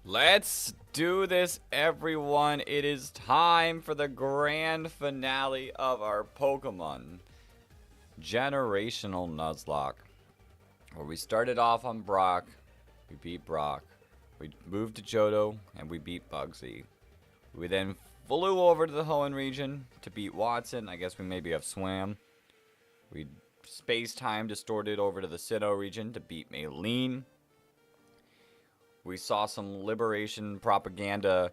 Let's do this, everyone. It is time for the grand finale of our Pokemon Generational Nuzlocke. Where we started off on Brock, we beat Brock. We moved to Johto, and we beat Bugsy. We then flew over to the Hoenn region to beat Watson. I guess we maybe have Swam. We space-time distorted over to the Sinnoh region to beat Maylene. We saw some liberation propaganda,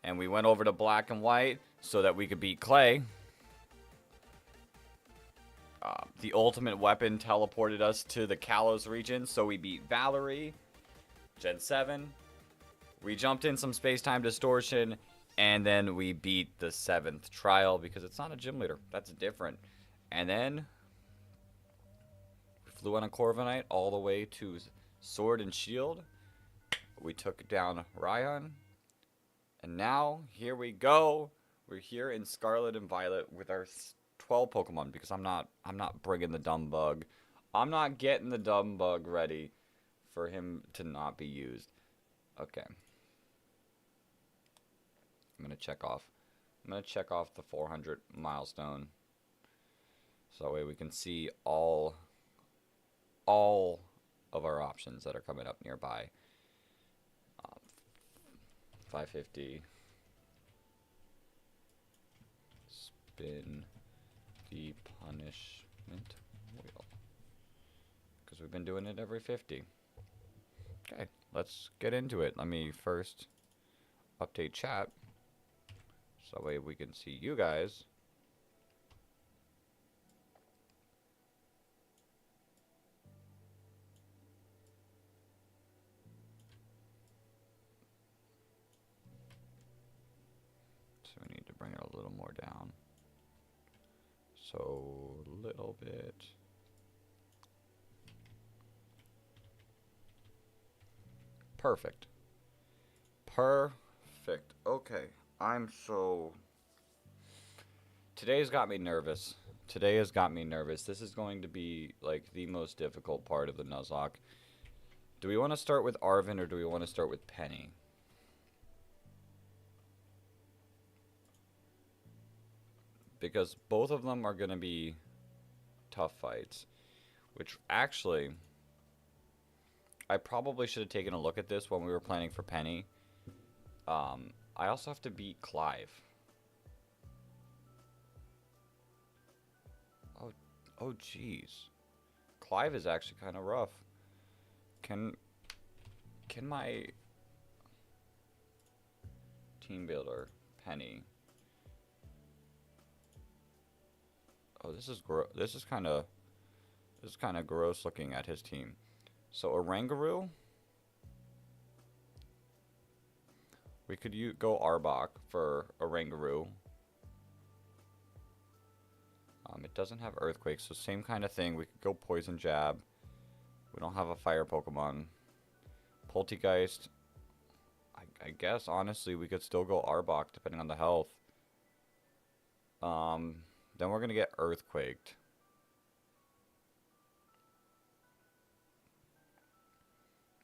and we went over to Black and White so that we could beat Clay. The ultimate weapon teleported us to the Kalos region, so we beat Valerie, Gen 7. We jumped in some space-time distortion, and then we beat the 7th trial because it's not a gym leader. That's different. And then we flew on a Corviknight all the way to Sword and Shield. We took down Ryan. And now, here we go. We're here in Scarlet and Violet with our 12 Pokemon because I'm not bringing the dumb bug. I'm not getting the dumb bug ready for him to not be used. Okay. I'm going to check off. I'm going to check off the 400 milestone. So that way we can see all of our options that are coming up nearby. 550. Spin the punishment wheel. Because we've been doing it every 50. Okay, let's get into it. Let me first update chat. So that way we can see you guys. So we need to bring it a little more down. So, a little bit. Perfect. Perfect. Okay. Today's got me nervous. Today has got me nervous. This is going to be, like, the most difficult part of the Nuzlocke. Do we want to start with Arven or do we want to start with Penny? Because both of them are going to be tough fights. Which, actually, I probably should have taken a look at this when we were planning for Penny. I also have to beat Clive. Oh, jeez. Clive is actually kind of rough. Can my team builder, Penny... Oh, this is kind of gross looking at his team. So Oranguru, we could go Arbok for Oranguru. It doesn't have Earthquake, so same kind of thing. We could go Poison Jab. We don't have a Fire Pokemon. Poltegeist. I guess honestly we could still go Arbok depending on the health. Then we're going to get Earthquaked.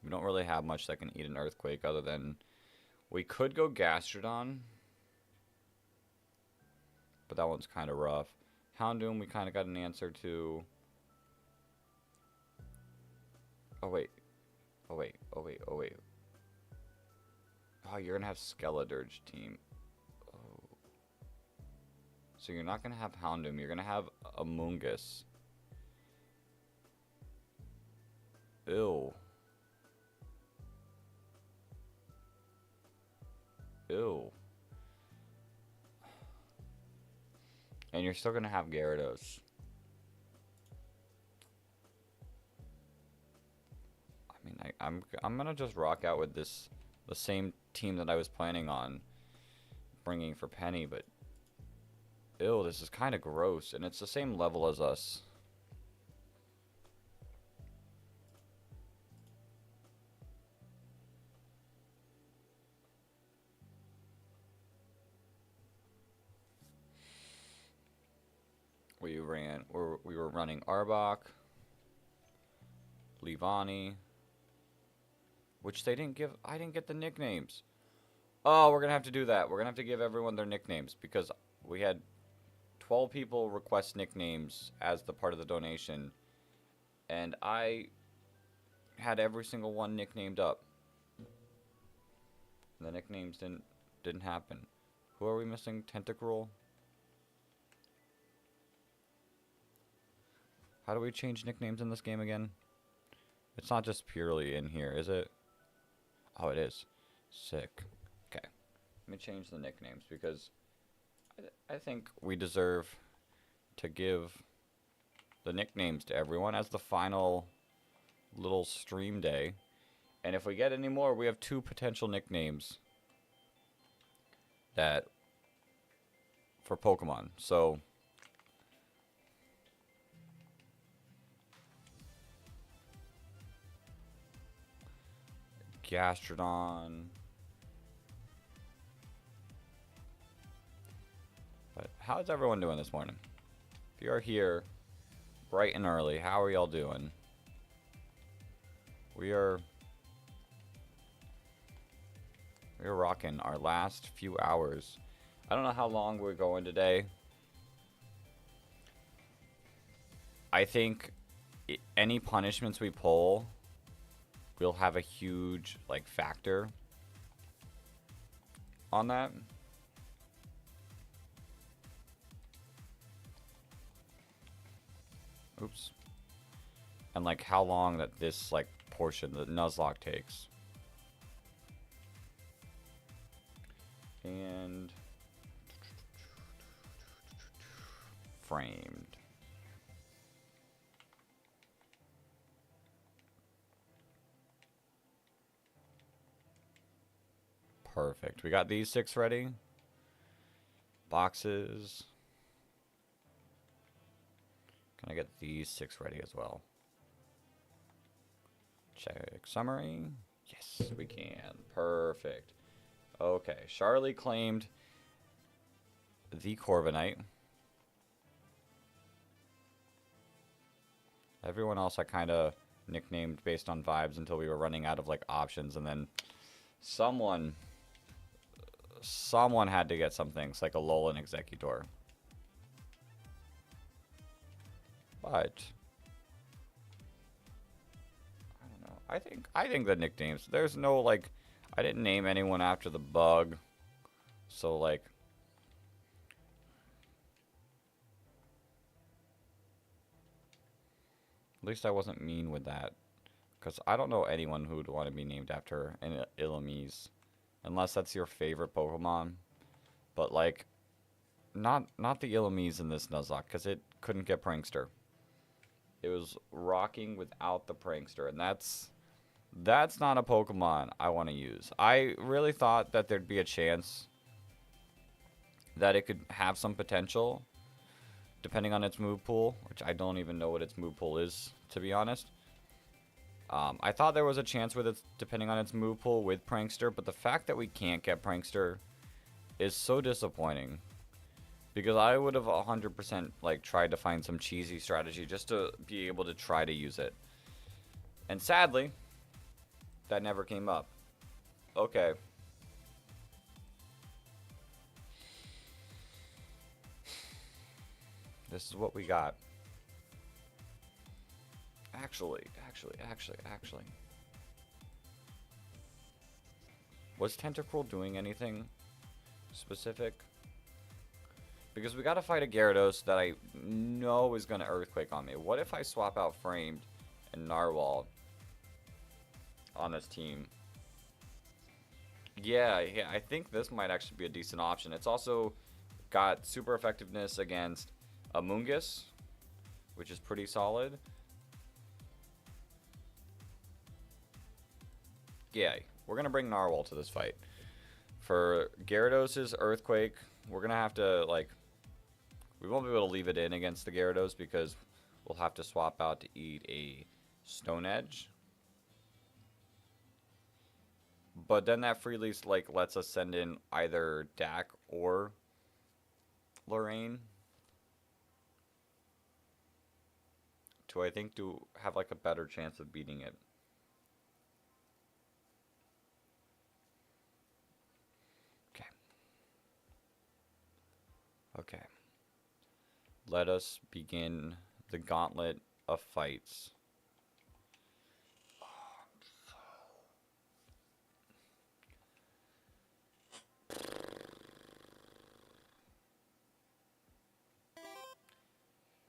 We don't really have much that can eat an Earthquake other than... We could go Gastrodon. But that one's kind of rough. Houndoom, we kind of got an answer to... Oh, wait. Oh, you're going to have Skeledirge team. So you're not going to have Houndoom. You're going to have Amoonguss. Ew. And you're still going to have Gyarados. I mean, I'm going to just rock out with the same team that I was planning on bringing for Penny, but... Ew, this is kind of gross, and it's the same level as us. We were running Arbok, Leavanny, Which they didn't give. I didn't get the nicknames. Oh, we're gonna have to do that. We're gonna have to give everyone their nicknames because we had 12 people request nicknames as the part of the donation, and I had every single one nicknamed up. The nicknames didn't happen. Who are we missing? Tentacruel? How do we change nicknames in this game again? It's not just purely in here, is it? Oh, it is. Sick. Okay. Let me change the nicknames because I think we deserve to give the nicknames to everyone as the final little stream day. And if we get any more, we have 2 potential nicknames that for Pokemon. So Gastrodon. But how's everyone doing this morning? If you are here bright and early, how are y'all doing? We're rocking our last few hours. I don't know how long we're going today. I think any punishments we pull will have a huge like factor on that. Oops. And like how long that this like portion, the Nuzlocke takes. And framed. Perfect. We got these 6 ready. Boxes. Can I get these 6 ready as well? Check summary. Yes, we can. Perfect. Okay, Charlie claimed the Corviknight. Everyone else I kind of nicknamed based on vibes until we were running out of like options, and then someone had to get some things like a Alolan Executor. But I don't know. I think the nicknames, there's no like, I didn't name anyone after the bug. So like at least I wasn't mean with that. Because I don't know anyone who would want to be named after an Illumise. Unless that's your favorite Pokemon. But like, not the Illumise in this Nuzlocke. Because it couldn't get Prankster. It was rocking without the Prankster. And that's not a Pokemon I want to use. I really thought that there'd be a chance that it could have some potential. Depending on its move pool. Which I don't even know what its move pool is, to be honest. I thought there was a chance with it, depending on its move pool, with Prankster, but the fact that we can't get Prankster is so disappointing. Because I would have 100% like tried to find some cheesy strategy just to be able to try to use it. And sadly, that never came up. Okay. This is what we got. Actually. Was Tentacruel doing anything specific? Because we gotta fight a Gyarados that I know is gonna Earthquake on me. What if I swap out Framed and Narwhal on this team? Yeah, I think this might actually be a decent option. It's also got super effectiveness against Amoonguss, which is pretty solid. Yeah, we're going to bring Narwhal to this fight. For Gyarados' Earthquake, we're going to have to, like, we won't be able to leave it in against the Gyarados because we'll have to swap out to eat a Stone Edge. But then that freely, like, lets us send in either Dak or Lorraine. To, I think, have, like, a better chance of beating it. Let us begin the gauntlet of fights.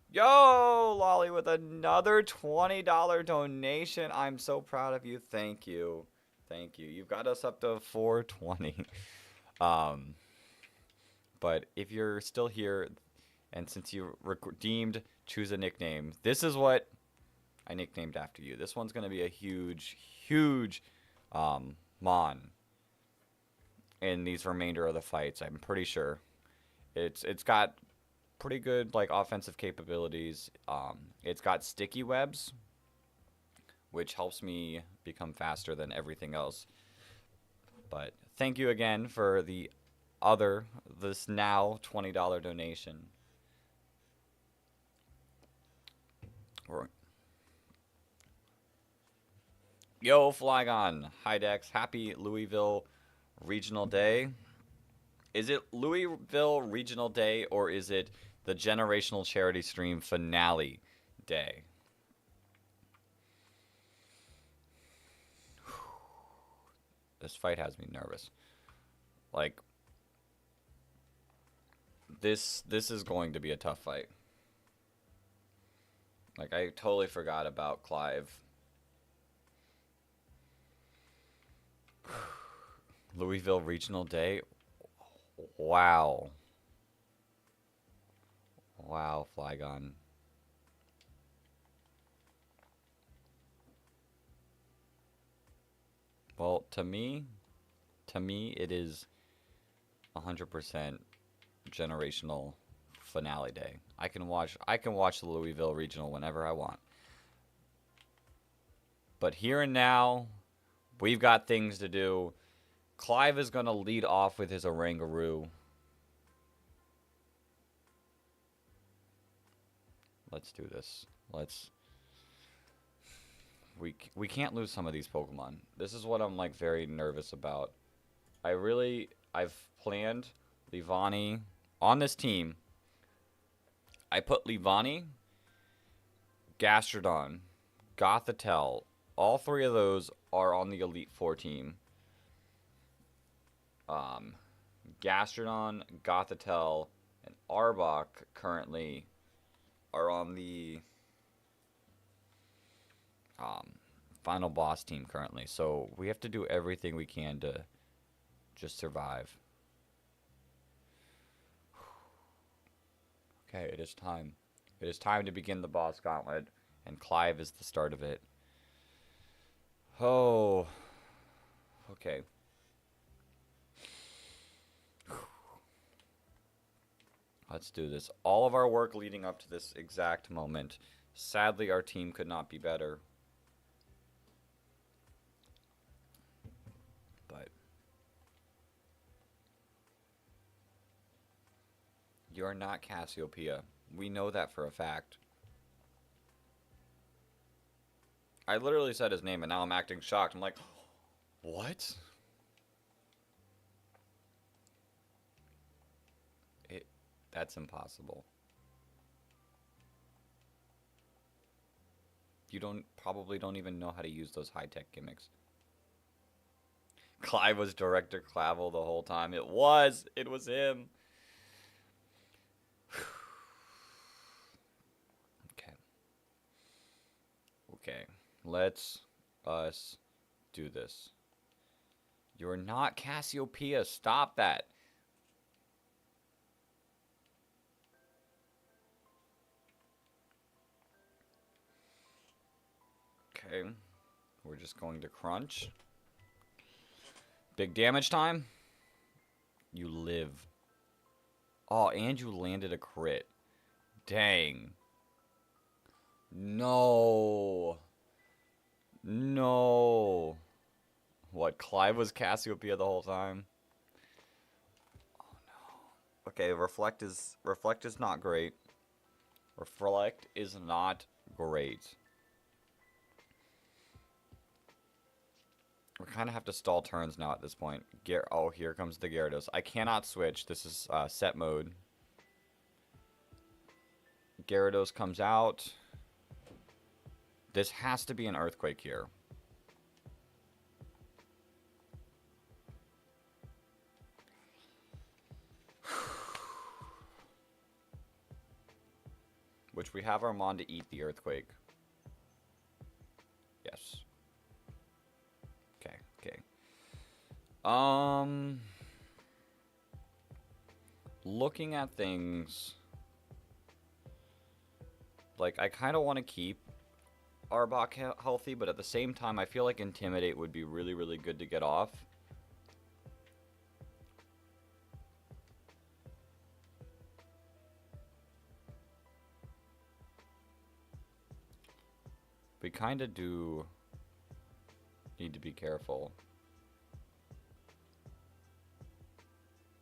Yo, Lolly with another $20 donation. I'm so proud of you. Thank you. Thank you. You've got us up to 420. But if you're still here, and since you redeemed choose a nickname, this is what I nicknamed after you. This one's going to be a huge, huge mon in these remainder of the fights, I'm pretty sure. It's got pretty good like offensive capabilities. It's got sticky webs, which helps me become faster than everything else. But thank you again for this now $20 donation. Yo, Flygon. Hi, Dex. Happy Louisville Regional Day. Is it Louisville Regional Day or is it the Generational Charity Stream Finale Day? This fight has me nervous. Like, this is going to be a tough fight. Like, I totally forgot about Clive. Louisville Regional Day. Wow. Wow, Flygon. Well, to me it is 100% generational finale day. I can watch the Louisville Regional whenever I want. But here and now, we've got things to do. Clive is going to lead off with his Orangaroo. Let's do this. We can't lose some of these Pokemon. This is what I'm like very nervous about. I've planned Leavanny on this team. I put Leavanny, Gastrodon, Gothitelle. All three of those are on the Elite Four team. Gastrodon, Gothitelle, and Arbok currently are on the final boss team currently. So we have to do everything we can to just survive. Okay, it is time. It is time to begin the boss gauntlet, and Clive is the start of it. Oh, okay. Let's do this. All of our work leading up to this exact moment. Sadly, our team could not be better. But you're not Cassiopeia. We know that for a fact. I literally said his name and now I'm acting shocked. I'm like, what? That's impossible. You probably don't even know how to use those high-tech gimmicks. Clive was Director Clavel the whole time. It was him. Okay. Let's us do this. You're not Cassiopeia. Stop that. Okay. We're just going to crunch. Big damage time. You live. Oh, and you landed a crit. Dang. No. No. What, Clive was Cassiopeia the whole time? Oh no. Okay, Reflect is not great. Reflect is not great. We kind of have to stall turns now at this point. Oh, here comes the Gyarados. I cannot switch. This is set mode. Gyarados comes out. This has to be an earthquake here. Which we have Armand to eat the earthquake. Yes. Okay, okay. Looking at things, like, I kind of want to keep Arbok healthy, but at the same time, I feel like Intimidate would be really, really good to get off. We kind of do need to be careful.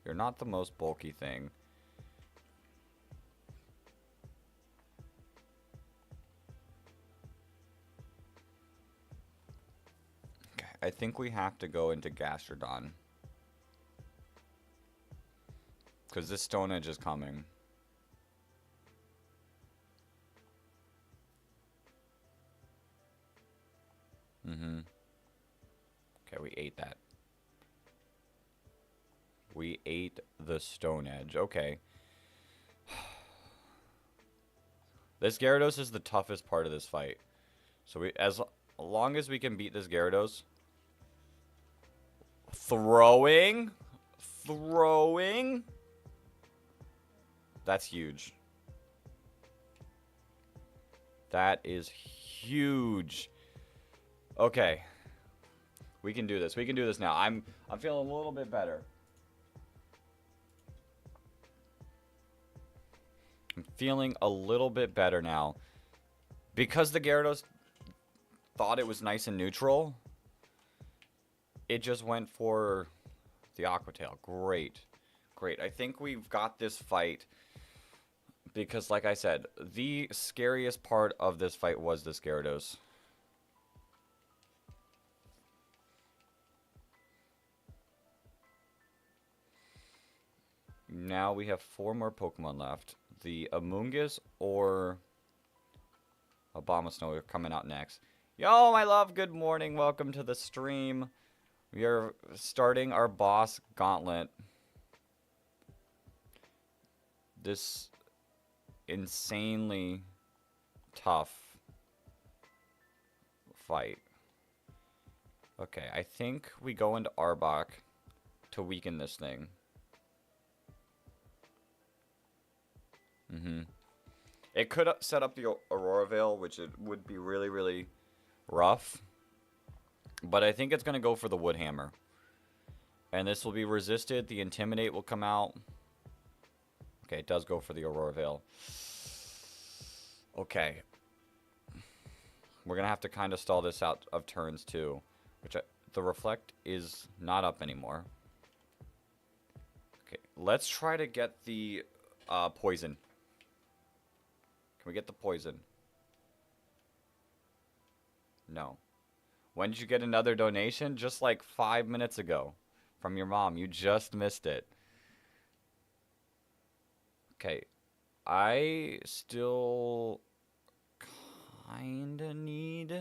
You're not the most bulky thing. Okay, I think we have to go into Gastrodon. Because this Stone Edge is coming. Okay, we ate that. We ate the Stone Edge. Okay. This Gyarados is the toughest part of this fight. So as long as we can beat this Gyarados. Throwing. That's huge. That is huge. Okay. We can do this. We can do this now. I'm feeling a little bit better. I'm feeling a little bit better now. Because the Gyarados thought it was nice and neutral, it just went for the Aqua Tail. Great. Great. I think we've got this fight. Because, like I said, the scariest part of this fight was this Gyarados. Now we have 4 more Pokemon left. The Amoonguss or Abomasnow are coming out next. Yo, my love, good morning. Welcome to the stream. We are starting our boss gauntlet. This insanely tough fight. Okay, I think we go into Arbok to weaken this thing. It could set up the Aurora Veil, which it would be really, really rough. But I think it's going to go for the Wood Hammer. And this will be resisted. The Intimidate will come out. Okay, it does go for the Aurora Veil. Okay. We're going to have to kind of stall this out of turns, too. Which the Reflect is not up anymore. Okay, let's try to get the Poison. Can we get the Poison? No. When did you get another donation? Just like 5 minutes ago. From your mom. You just missed it. Okay. I still kinda need...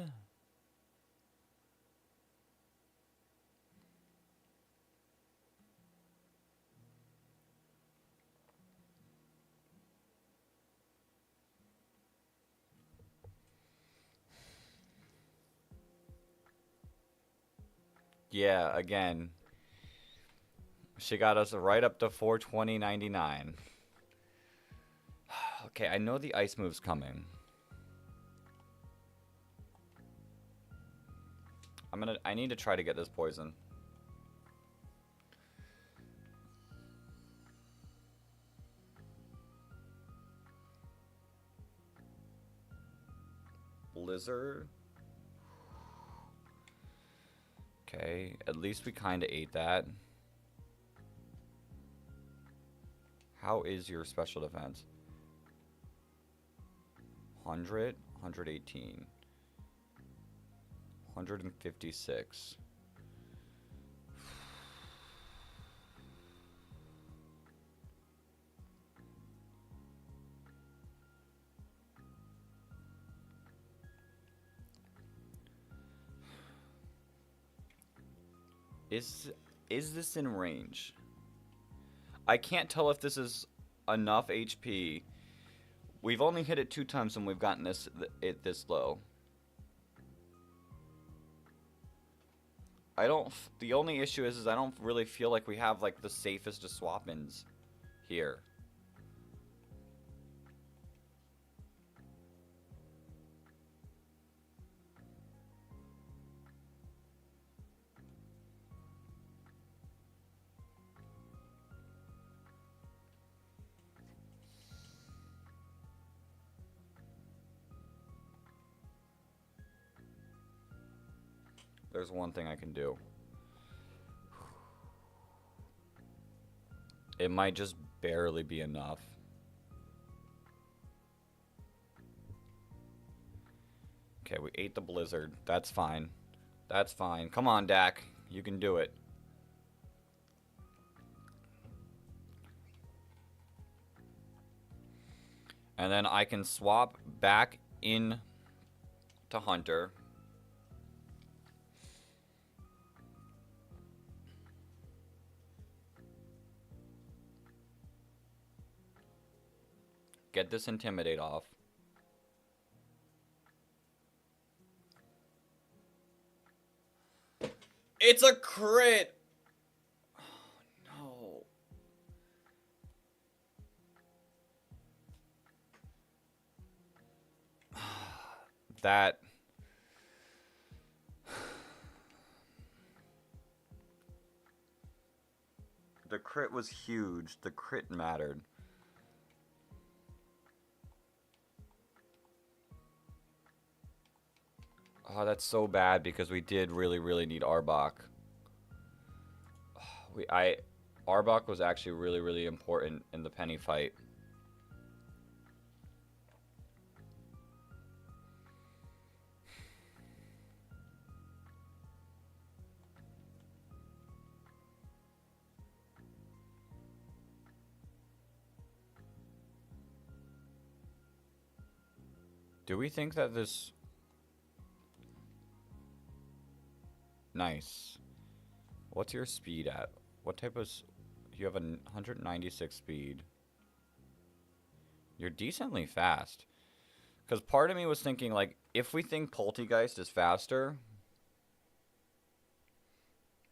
Yeah, again. She got us right up to 420.99. Okay, I know the ice move's coming. I need to try to get this poison. Blizzard. Okay, at least we kind of ate that. How is your special defense? 100, 118, 156. Is this in range? I can't tell if this is enough HP. We've only hit it 2 times when we've gotten it this low. The only issue is I don't really feel like we have like the safest of swap-ins here. There's one thing I can do. It might just barely be enough. Okay, we ate the blizzard. That's fine. That's fine. Come on, Dak. You can do it. And then I can swap back in to Hunter. Get this Intimidate off. It's a crit! Oh, no. That... The crit was huge. The crit mattered. Oh, that's so bad because we did really, really need Arbok. Arbok was actually really, really important in the Penny fight. Do we think that this... Nice. What's your speed at? What type of... You have a 196 speed. You're decently fast. Because part of me was thinking, like, if we think Poltegeist is faster...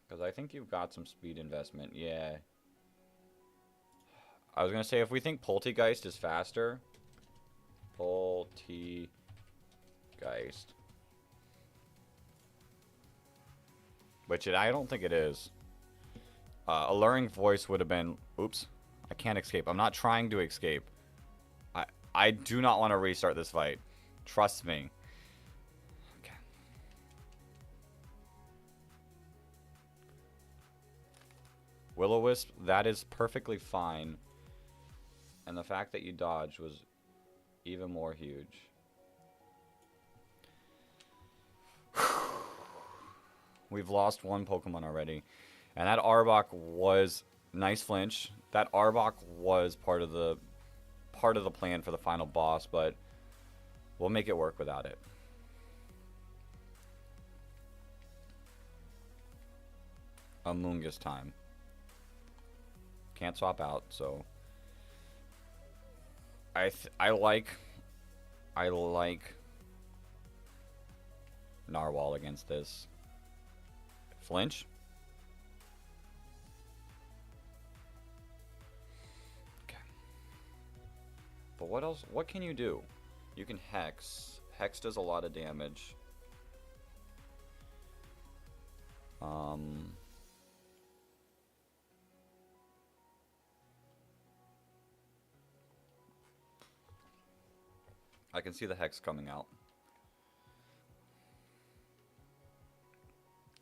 Because I think you've got some speed investment. Yeah. I was going to say, if we think Poltegeist is faster... Poltegeist. Which I don't think it is. Alluring Voice would have been... Oops. I can't escape. I'm not trying to escape. I do not want to restart this fight. Trust me. Okay. Will-O-Wisp, that is perfectly fine. And the fact that you dodged was even more huge. We've lost one Pokemon already. And that Arbok was... Nice flinch. That Arbok was part of the plan for the final boss, but we'll make it work without it. Amoonguss time. Can't swap out, so... I like Narwhal against this. Flinch. Okay. But what else? What can you do? You can Hex. Hex does a lot of damage. I can see the Hex coming out.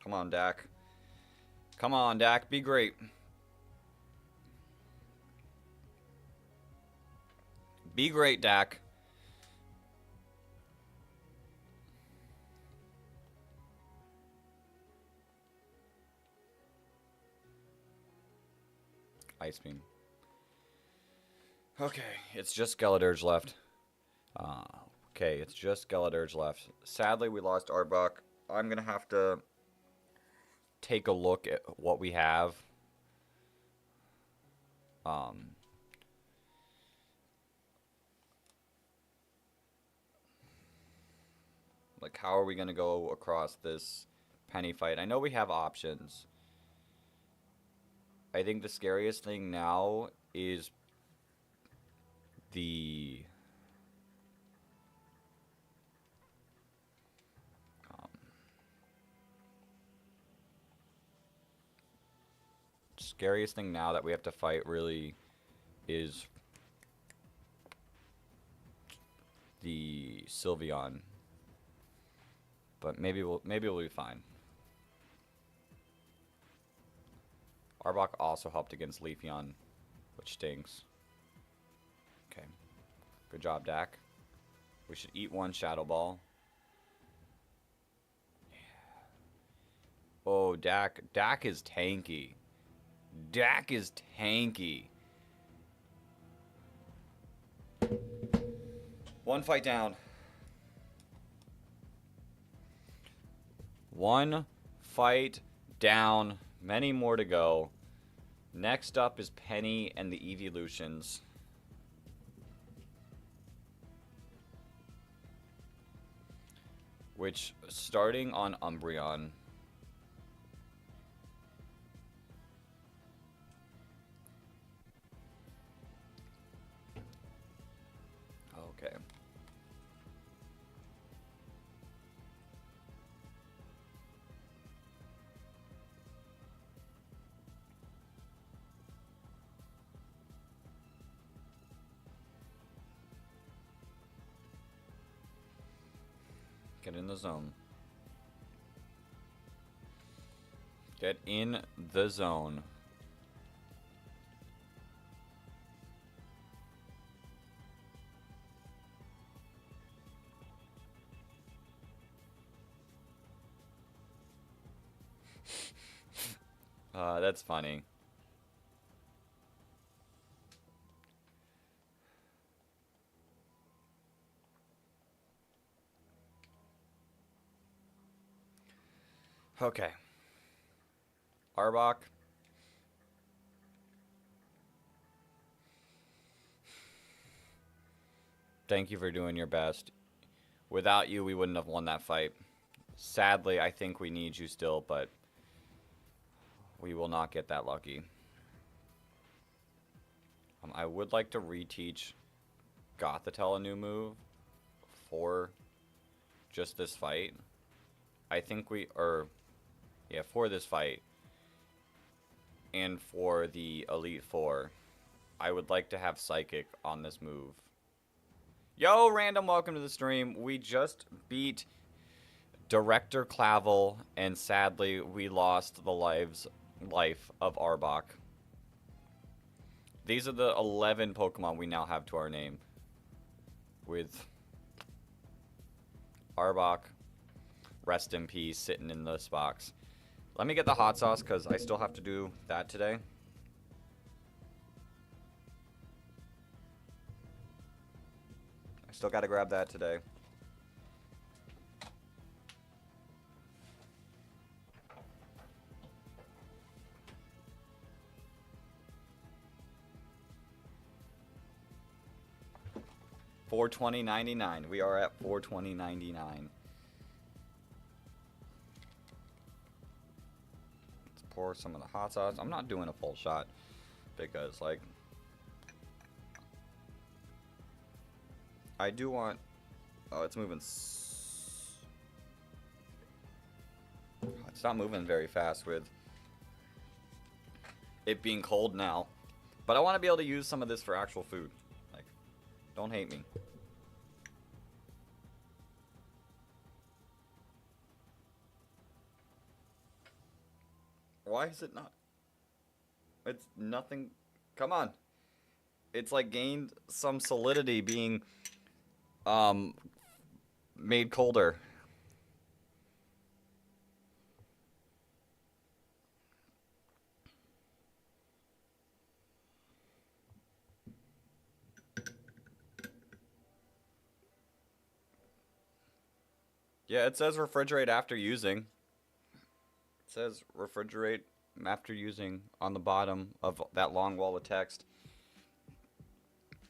Come on, Dak. Come on, Dak. Be great. Be great, Dak. Ice Beam. Okay, it's just Skeledirge left. Okay, it's just Skeledirge left. Sadly, we lost Arbok. I'm gonna have to take a look at what we have. Like, how are we going to go across this penny fight? I know we have options. I think the scariest thing now is the... scariest thing now that we have to fight really is the Sylveon. But maybe we'll be fine. Arbok also helped against Leafeon, which stinks. Okay. Good job, Dak. We should eat one Shadow Ball. Yeah. Oh, Dak. Dak is tanky. Dak is tanky. One fight down. One fight down. Many more to go. Next up is Penny and the Evolutions. Which, starting on Umbreon... Okay. Get in the zone. Get in the zone. That's funny. Okay. Arbok. Thank you for doing your best. Without you, we wouldn't have won that fight. Sadly, I think we need you still, but we will not get that lucky. I would like to reteach Gothitelle a new move for just this fight. I think for this fight and for the Elite Four, I would like to have Psychic on this move. Yo, random, welcome to the stream. We just beat Director Clavel, and sadly, we lost the life of Arbok. These are the 11 Pokemon we now have to our name. With Arbok, rest in peace, sitting in this box. Let me get the hot sauce, because I still have to do that today. I still got to grab that today. $420.99. We are at $420.99. Let's pour some of the hot sauce. I'm not doing a full shot because, like, I do want... Oh, it's moving... It's not moving very fast with it being cold now. But I want to be able to use some of this for actual food. Like, don't hate me. Why is it not? It's nothing. Come on. It's like gained some solidity being made colder. Yeah, it says refrigerate after using. says refrigerate after using on the bottom of that long wall of text.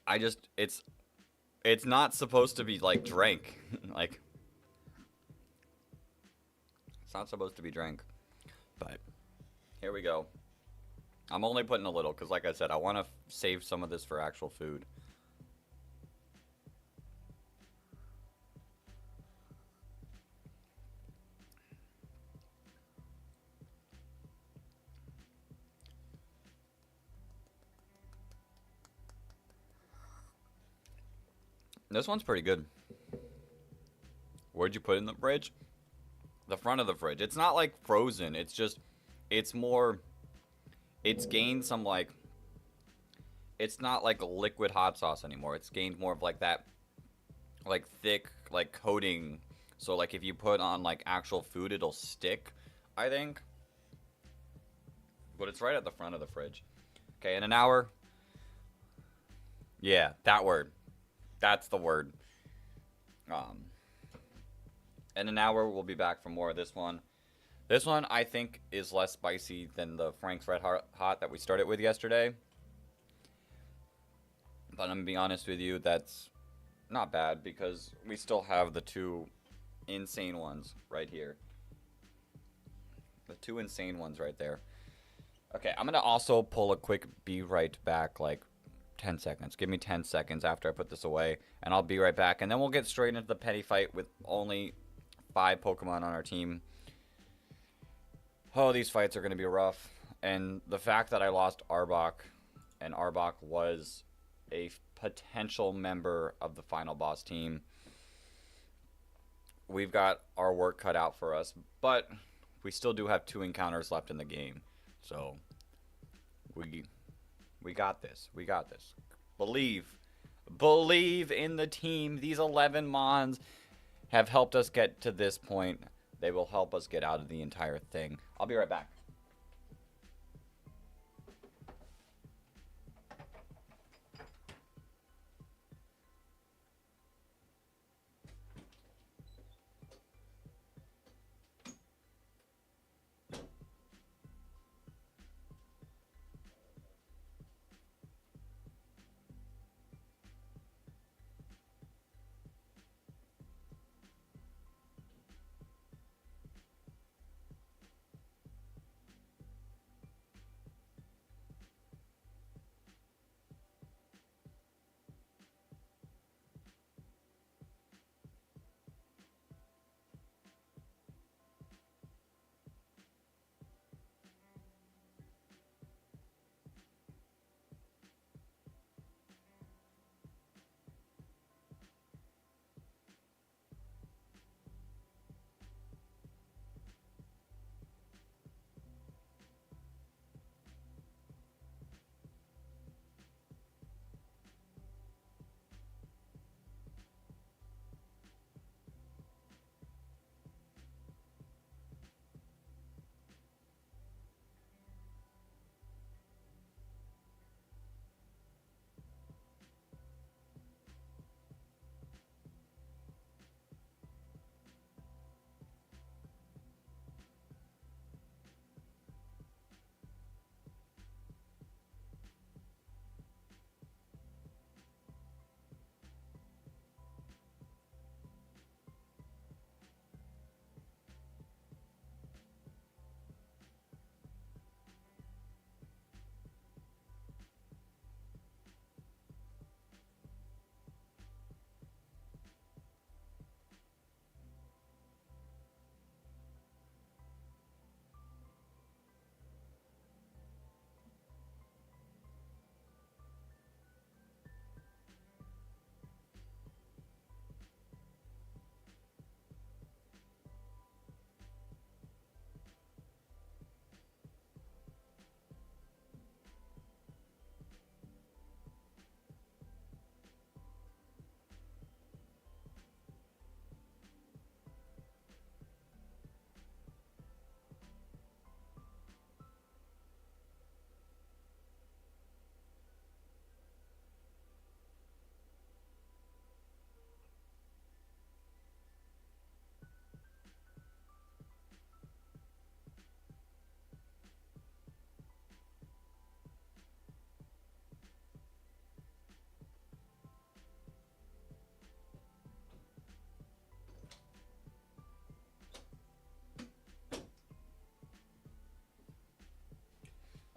It's not supposed to be like drank. Like, it's not supposed to be drank. But here we go. I'm only putting a little because, like I said, I want to save some of this for actual food. This one's pretty good. Where'd you put it in the fridge? The front of the fridge. It's not like frozen. It's just, it's more, it's gained some like, it's not like a liquid hot sauce anymore. It's gained more of like that, like thick, like coating. So like if you put on like actual food, it'll stick, I think. But it's right at the front of the fridge. Okay, in an hour. Yeah, that word. That's the word. In an hour, we'll be back for more of this one. This one, I think, is less spicy than the Frank's Red Hot that we started with yesterday. But I'm going to be honest with you, that's not bad because we still have the two insane ones right here. The two insane ones right there. Okay, I'm going to also pull a quick be right back, like 10 seconds. Give me 10 seconds after I put this away, and I'll be right back. And then we'll get straight into the petty fight with only 5 Pokemon on our team. Oh, these fights are going to be rough. And the fact that I lost Arbok, and Arbok was a potential member of the final boss team, we've got our work cut out for us. But we still do have 2 encounters left in the game. So, we got this. We got this. Believe. Believe in the team. These 11 Mons have helped us get to this point. They will help us get out of the entire thing. I'll be right back.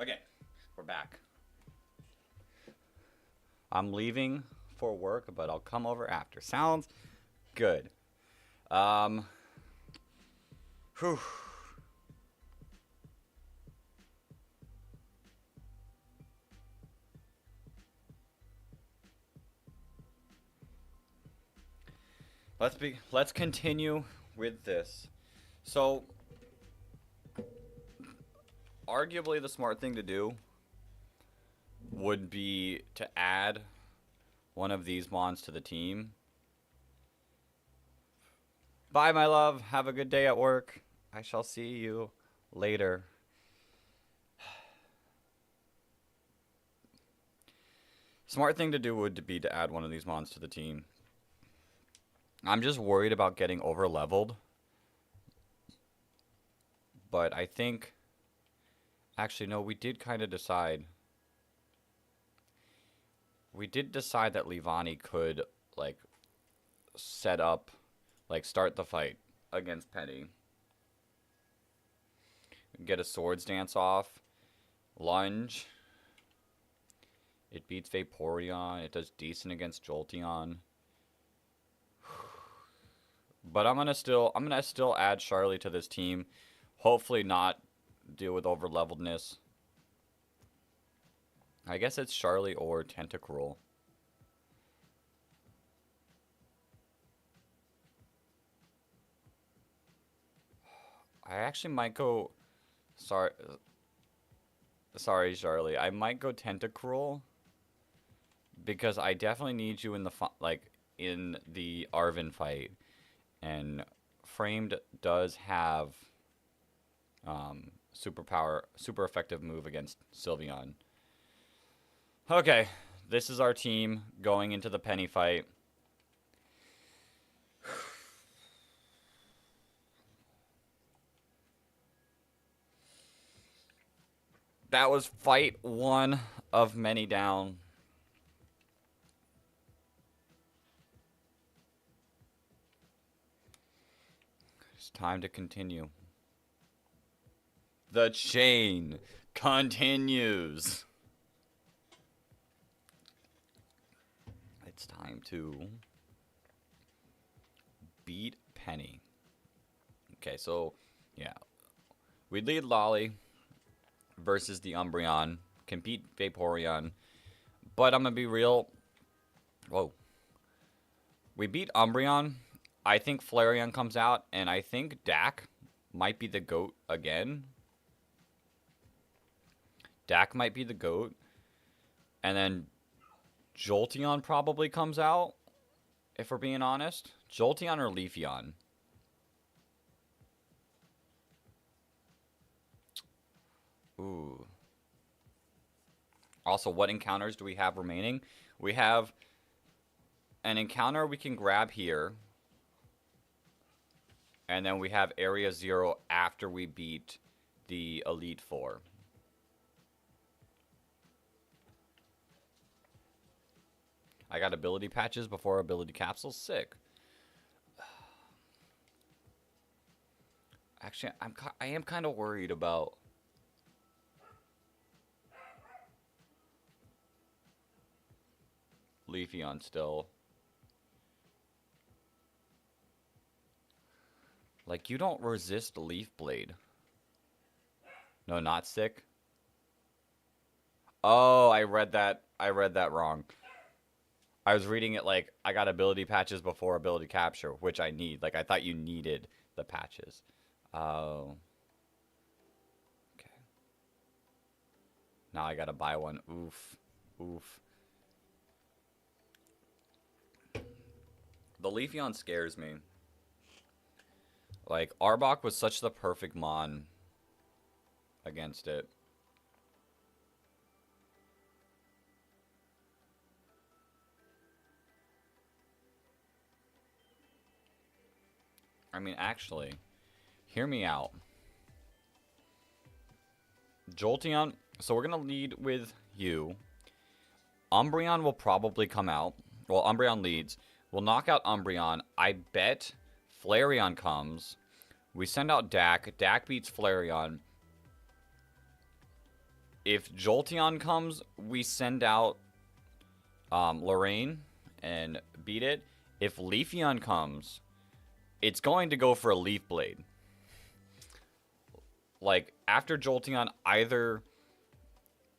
Okay, we're back. I'm leaving for work, but I'll come over after. Sounds good. Whew. Let's continue with this. So, arguably the smart thing to do would be to add one of these mons to the team. Bye, my love. Have a good day at work. I shall see you later. Smart thing to do would be to add one of these mons to the team. I'm just worried about getting over leveled. But I think... Actually, no, we did kind of decide. We did decide that Livani could, like, set up, like, start the fight against Penny. Get a swords dance off. Lunge. It beats Vaporeon. It does decent against Jolteon. But I'm gonna still add Charlie to this team. Hopefully not deal with overleveledness. I guess it's Charlie or Tentacruel. I actually might go... Sorry, Charlie. I might go Tentacruel. Because I definitely need you in the in the Arven fight. And Framed does have super effective move against Sylveon. Okay, this is our team going into the Penny fight. That was fight 1 of many down. It's time to continue. The chain continues. It's time to beat Penny. Okay, so, yeah. We lead Lolly versus the Umbreon. Can beat Vaporeon. But I'm going to be real. Whoa. We beat Umbreon. I think Flareon comes out. And I think Dak might be the GOAT again. Dak might be the GOAT. And then Jolteon probably comes out. If we're being honest. Jolteon or Leafeon. Ooh. Also, what encounters do we have remaining? We have an encounter we can grab here. And then we have Area 0 after we beat the Elite Four. I got ability patches before ability capsules. Sick. Actually, I am kind of worried about... Leafeon still. Like, you don't resist Leaf Blade. No, not sick. Oh, I read that wrong. I was reading it like, I got ability patches before ability capture, which I need. Like, I thought you needed the patches. Oh. Okay. Now I gotta buy one. Oof. Oof. The Leafeon scares me. Like, Arbok was such the perfect mon against it. I mean, actually, hear me out. Jolteon, so we're going to lead with you. Umbreon will probably come out. Well, Umbreon leads. We'll knock out Umbreon. I bet Flareon comes. We send out Dak. Dak beats Flareon. If Jolteon comes, we send out Lorraine and beat it. If Leafeon comes, it's going to go for a Leaf Blade. Like, after Jolteon, either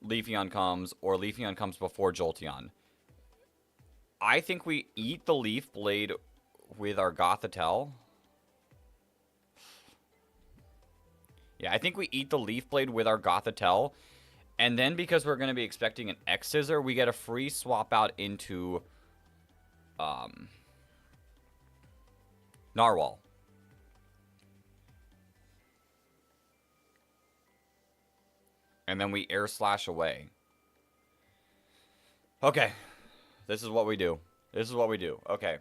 Leafeon comes or Leafeon comes before Jolteon. I think we eat the Leaf Blade with our Gothitelle. Yeah, I think we eat the Leaf Blade with our Gothitelle. And then because we're going to be expecting an X-Scissor, we get a free swap out into Narwhal. And then we Air Slash away. Okay. This is what we do. This is what we do. Okay.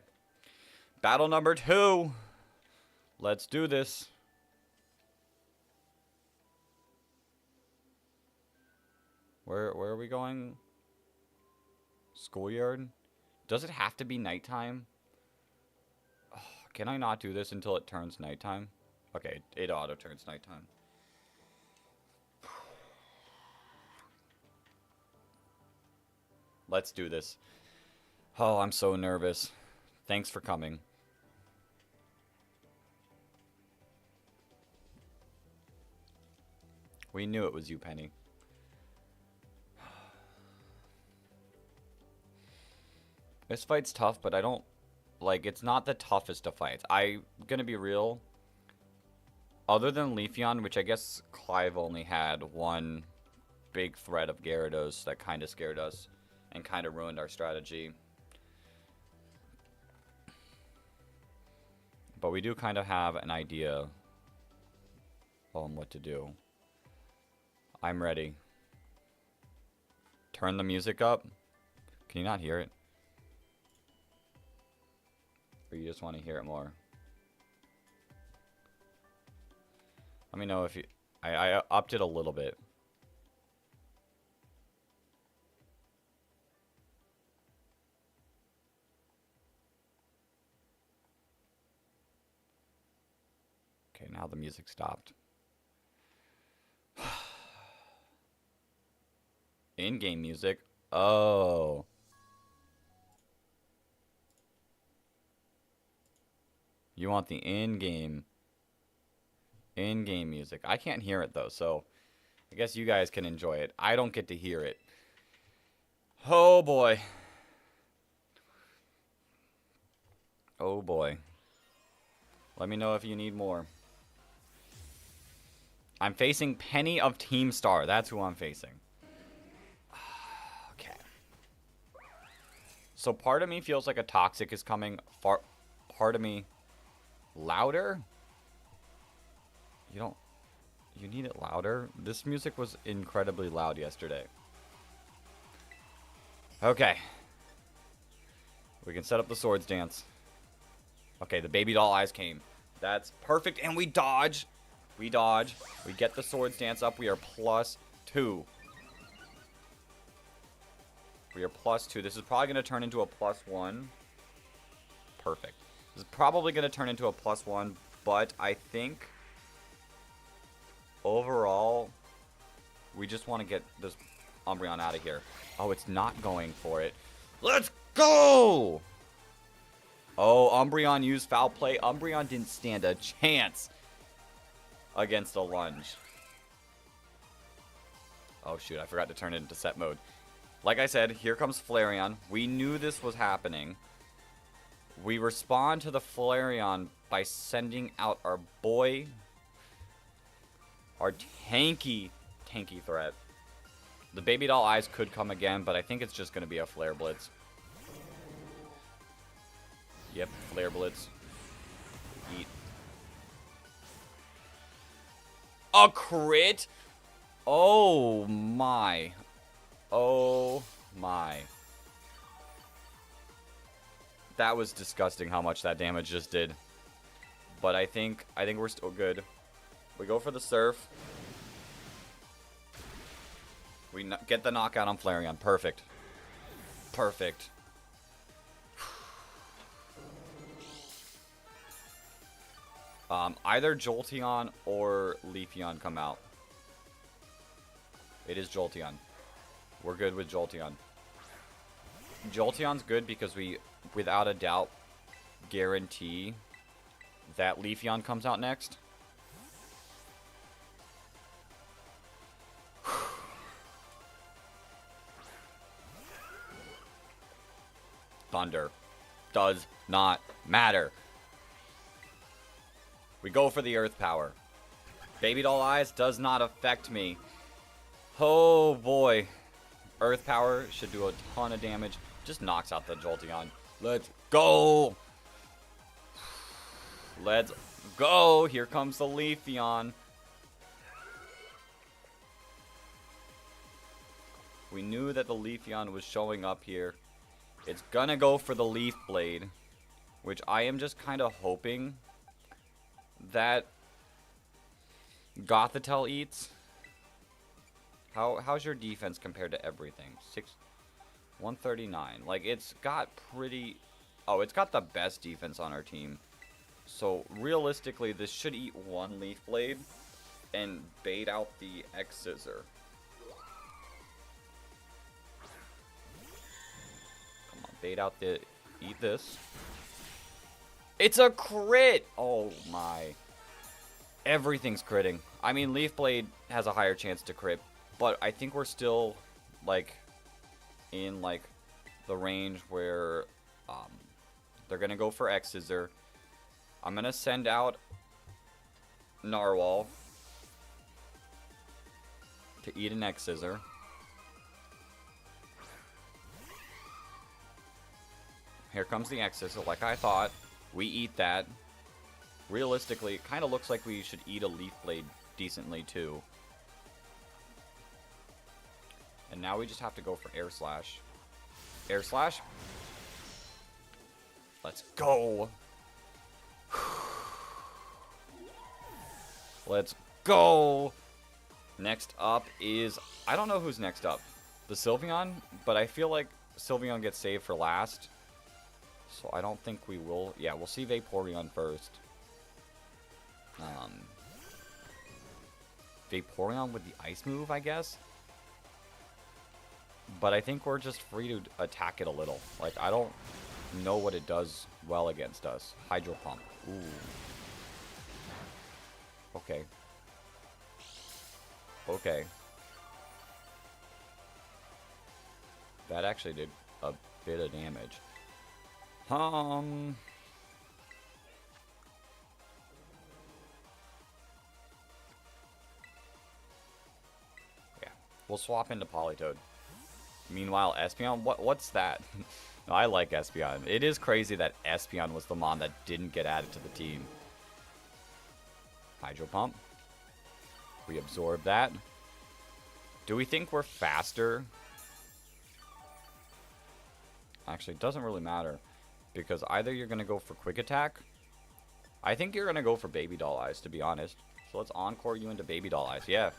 Battle number 2. Let's do this. Where are we going? Schoolyard? Does it have to be nighttime? Oh, can I not do this until it turns nighttime? Okay, it auto turns nighttime. Let's do this. Oh, I'm so nervous. Thanks for coming. We knew it was you, Penny. This fight's tough, but I don't... Like, it's not the toughest of fights. I'm gonna be real. Other than Leafeon, which I guess Clive only had one big threat of Gyarados that kind of scared us and kind of ruined our strategy. But we do kind of have an idea on what to do. I'm ready. Turn the music up. Can you not hear it? Or you just want to hear it more? Let me know if you... I upped it a little bit. Okay, now the music stopped. In-game music? Oh. You want the in-game music. I can't hear it, though, so I guess you guys can enjoy it. I don't get to hear it. Oh, boy. Oh, boy. Let me know if you need more. I'm facing Penny of Team Star. That's who I'm facing. Okay. So part of me feels like a Toxic is coming. Part of me... Louder? You need it louder? This music was incredibly loud yesterday. Okay. We can set up the swords dance. Okay, the baby doll eyes came. That's perfect, and we dodge. We dodge. We get the swords dance up. We are +2. We are +2. This is probably going to turn into a +1. Perfect. This is probably going to turn into a +1, but I think overall, we just want to get this Umbreon out of here. Oh, it's not going for it. Let's go! Oh, Umbreon used foul play. Umbreon didn't stand a chance against a lunge. Oh, shoot. I forgot to turn it into set mode. Like I said, here comes Flareon. We knew this was happening. We respond to the Flareon by sending out our boy. Our tanky threat. The baby doll eyes could come again, but I think it's just going to be a Flare Blitz. Yep, Flare Blitz. Eat. A crit? Oh my. Oh my. That was disgusting how much that damage just did. But I think we're still good. We go for the Surf. We get the knockout on Flareon. Perfect. Perfect. Either Jolteon or Leafeon come out. It is Jolteon. We're good with Jolteon. Jolteon's good because we, without a doubt, guarantee that Leafeon comes out next. Thunder does not matter. We go for the Earth Power. Baby Doll Eyes does not affect me. Oh boy. Earth Power should do a ton of damage. Just knocks out the Jolteon. Let's go. Let's go. Here comes the Leafeon. We knew that the Leafeon was showing up here. It's gonna go for the Leaf Blade, which I am just kind of hoping that Gothitelle eats. How's your defense compared to everything? 139. Like, it's got pretty... Oh, it's got the best defense on our team. So, realistically, this should eat one Leaf Blade and bait out the X-Scissor. Come on, bait out the... Eat this. It's a crit! Oh, my. Everything's critting. I mean, Leaf Blade has a higher chance to crit, but I think we're still, like, in, like, the range where they're going to go for X-Scissor. I'm going to send out Narwhal to eat an X-Scissor. Here comes the X-Scissor, like I thought. We eat that. Realistically, it kind of looks like we should eat a Leaf Blade decently, too. And now we just have to go for Air Slash. Air Slash. Let's go. Let's go. Next up is... I don't know who's next up. The Sylveon? But I feel like Sylveon gets saved for last. So I don't think we will... Yeah, we'll see Vaporeon first. Vaporeon with the Ice move, I guess? But I think we're just free to attack it a little. Like, I don't know what it does well against us. Hydro Pump. Ooh. Okay. Okay. That actually did a bit of damage. Yeah. We'll swap into Politoed. Meanwhile, Espeon, what's that? No, I like Espeon. It is crazy that Espeon was the mon that didn't get added to the team. Hydro Pump. We absorb that. Do we think we're faster? Actually, it doesn't really matter. Because either you're going to go for Quick Attack. I think you're going to go for Baby Doll Eyes, to be honest. So let's Encore you into Baby Doll Eyes. Yeah.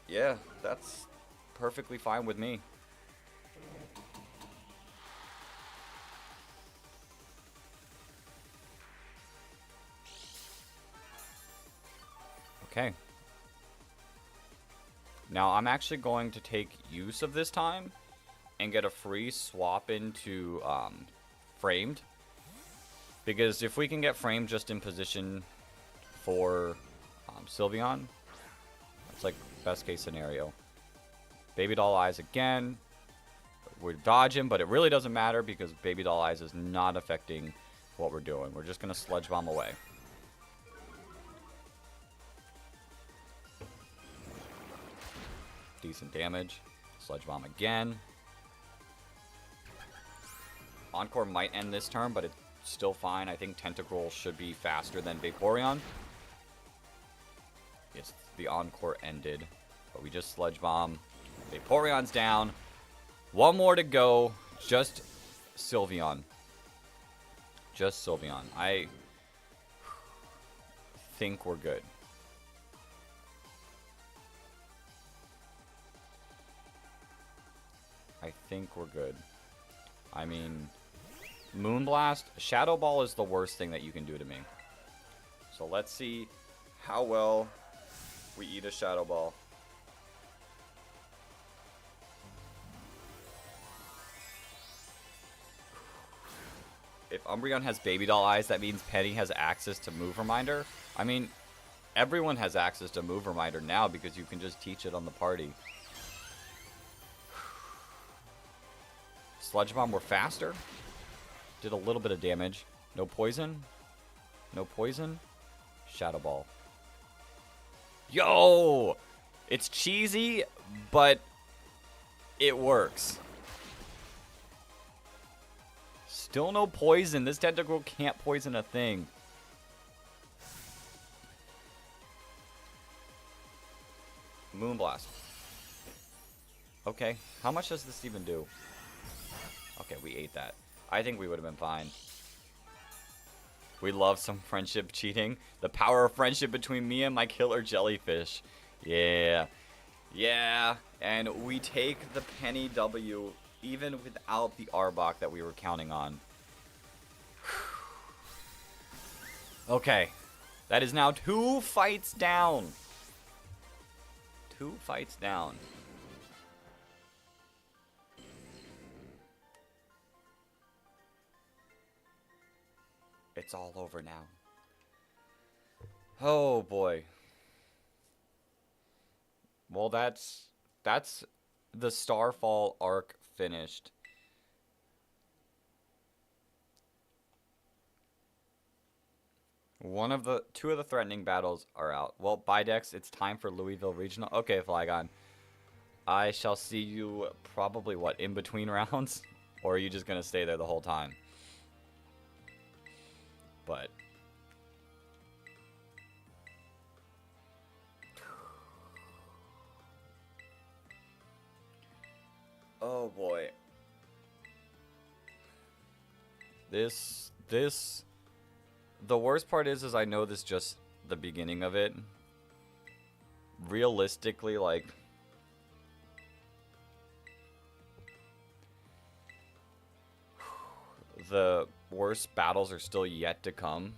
Yeah, that's perfectly fine with me. Okay. Now, I'm actually going to take use of this time and get a free swap into Framed. Because if we can get Framed just in position for Sylveon, that's like best case scenario. Baby Doll Eyes again. We're dodging, but it really doesn't matter because Baby Doll Eyes is not affecting what we're doing. We're just going to Sludge Bomb away. Decent damage. Sludge Bomb again. Encore might end this turn, but it's still fine. I think Tentacruel should be faster than Vaporeon. Yes, the Encore ended, but we just Sludge Bomb. Vaporeon's down. One more to go. Just Sylveon. Just Sylveon. I think we're good. I think we're good. I mean, Moonblast, Shadow Ball is the worst thing that you can do to me. So let's see how well we eat a Shadow Ball. if Umbreon has Baby Doll Eyes, that means Penny has access to Move Reminder. I mean, everyone has access to Move Reminder now because you can just teach it on the party. Sludge Bomb were faster. Did a little bit of damage. No poison. No poison. Shadow Ball. Yo! It's cheesy, but it works. Still no poison. This Tentacruel can't poison a thing. Moonblast. Okay, how much does this even do? Okay, we ate that. I think we would have been fine. We love some friendship cheating. The power of friendship between me and my killer jellyfish. Yeah. Yeah. And we take the Penny W even without the Arbok that we were counting on. Okay. That is now 2 fights down. 2 fights down. It's all over now. Oh boy. Well, that's the Starfall arc finished. Two of the threatening battles are out. Well, Bidex, it's time for Louisville Regional. Okay, Flygon. I shall see you probably, what, in between rounds? Or are you just going to stay there the whole time? But oh boy. The worst part is I know this is just the beginning of it. Realistically, like, the worst battles are still yet to come.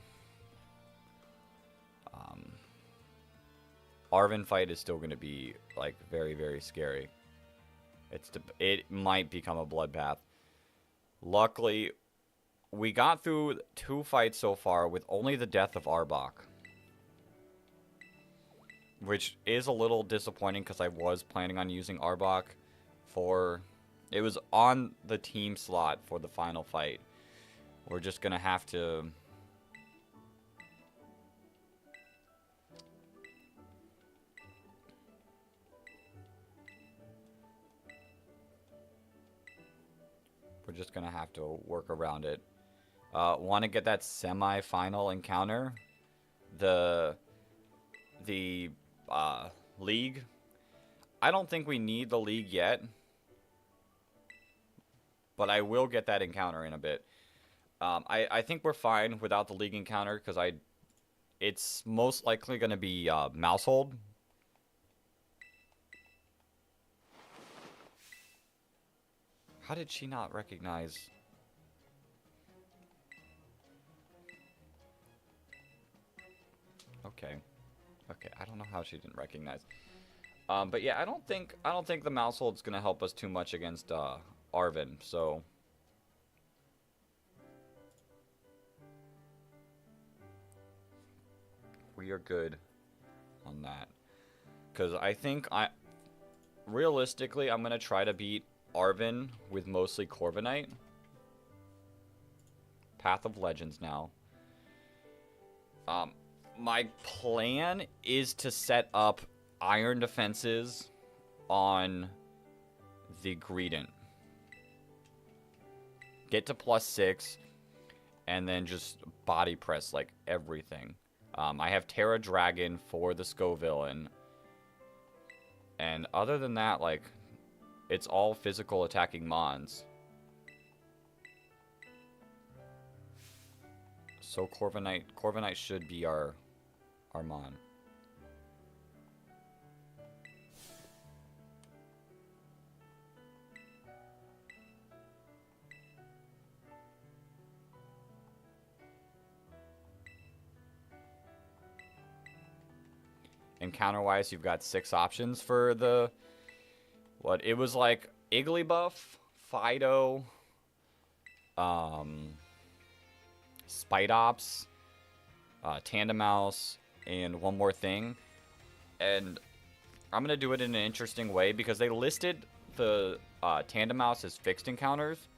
Arven fight is still going to be, like, very, very scary. It might become a bloodbath. Luckily, we got through 2 fights so far with only the death of Arbok. Which is a little disappointing because I was planning on using Arbok for... It was on the team slot for the final fight. We're just going to have to... We're just going to have to work around it. Want to get that semi-final encounter? The league? I don't think we need the league yet. But I will get that encounter in a bit. I think we're fine without the league encounter because it's most likely going to be Mousehold. How did she not recognize? Okay. Okay, I don't know how she didn't recognize. But yeah, I don't think the Mousehold's going to help us too much against Arven, so we are good on that. Because I think realistically, I'm going to try to beat Arven with mostly Corviknight. Path of Legends now. My plan is to set up iron defenses on the Greedent. Get to +6, and then just body press, like, everything. I have Terra Dragon for the Scovillain. And other than that, like, it's all physical attacking Mons. So Corviknight should be our Mon. Encounter-wise, you've got 6 options for the... What? It was like Igglybuff, Fido, Spidops, Tandem Mouse, and one more thing. And I'm going to do it in an interesting way because they listed the Tandem Mouse as fixed encounters.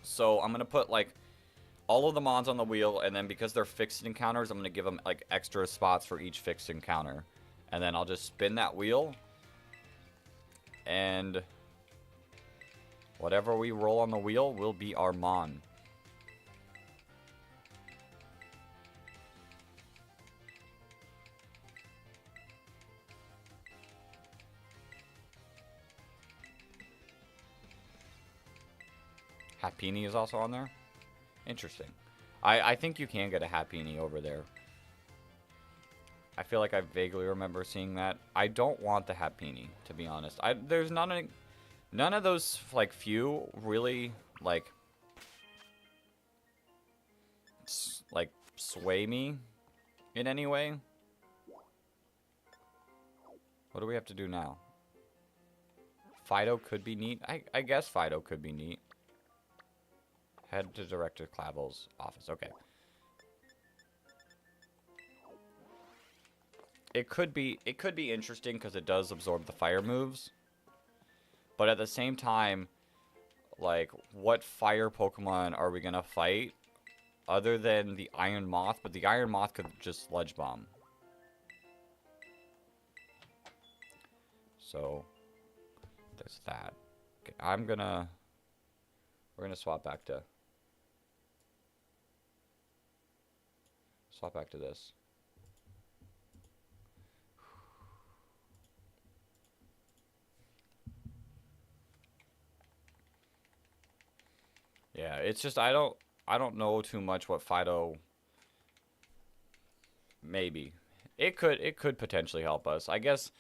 So I'm going to put like all of the mons on the wheel, and then because they're fixed encounters, I'm going to give them like extra spots for each fixed encounter. And then I'll just spin that wheel, and whatever we roll on the wheel will be our mon. Happini is also on there. Interesting. I think you can get a Happini over there. I feel like I vaguely remember seeing that. I don't want the Happini, to be honest. There's none of those like few really like sway me in any way. What do we have to do now? Fido could be neat. I guess Fido could be neat. Head to Director Clavel's office. Okay. It could be interesting because it does absorb the fire moves. But at the same time, like, what fire Pokemon are we gonna fight other than the Iron Moth? But the Iron Moth could just Sludge Bomb. So there's that. Okay, we're gonna swap back to this. Yeah, it's just I don't know too much what Fido. Maybe it could potentially help us. I guess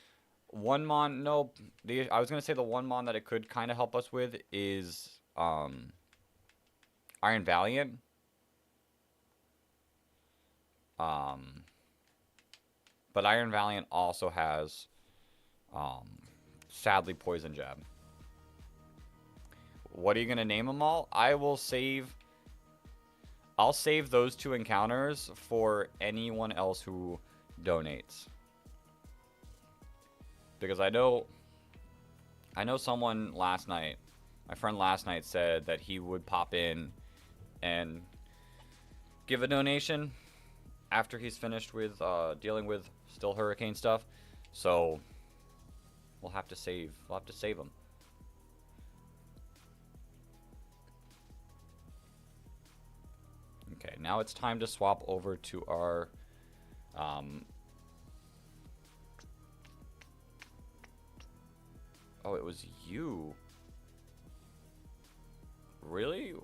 one mon. No, I was gonna say the one mon that it could kind of help us with is Iron Valiant. But Iron Valiant also has sadly Poison Jab. What are you gonna name them all? I'll save those two encounters for anyone else who donates. Because I know someone last night, my friend last night said that he would pop in and give a donation after he's finished with dealing with still hurricane stuff. So we'll have to save him. Okay, now it's time to swap over to our oh, it was you. Really?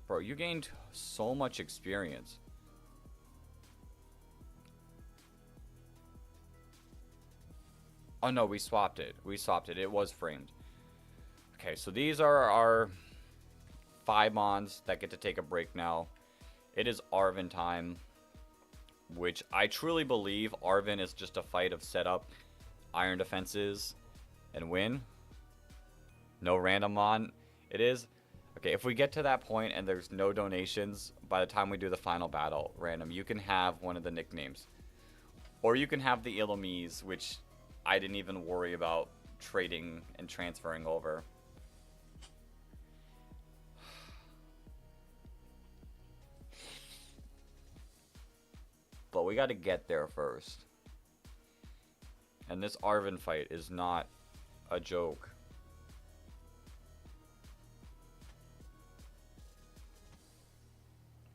Bro, you gained so much experience. Oh no, we swapped it. It was framed. Okay, so these are our 5 mons that get to take a break now. It is Arven time, which I truly believe Arven is just a fight of set up iron defenses and win. No random mon. It is. Okay, if we get to that point and there's no donations, by the time we do the final battle, random, you can have one of the nicknames. Or you can have the Illumise, which I didn't even worry about trading and transferring over. But we got to get there first. And this Arven fight is not a joke.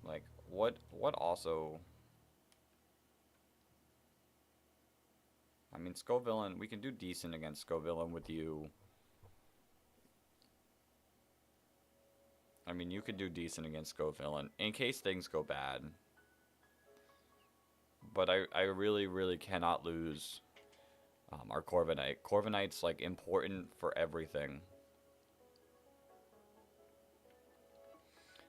Like, what also... I mean, Scovillain, we can do decent against Scovillain with you. I mean, you could do decent against Scovillain in case things go bad. But I really, really cannot lose our Corviknight. Corviknight's, like, important for everything.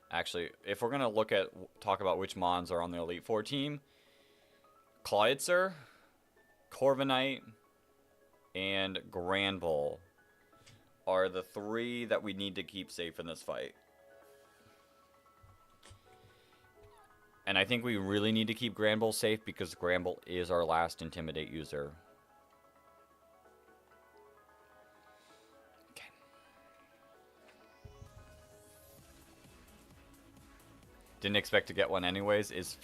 Actually, if we're going to talk about which mons are on the Elite Four team, Cloyster, Corviknight, and Granbull are the 3 that we need to keep safe in this fight. And I think we really need to keep Granbull safe because Granbull is our last Intimidate user. Okay. Didn't expect to get one anyways. Is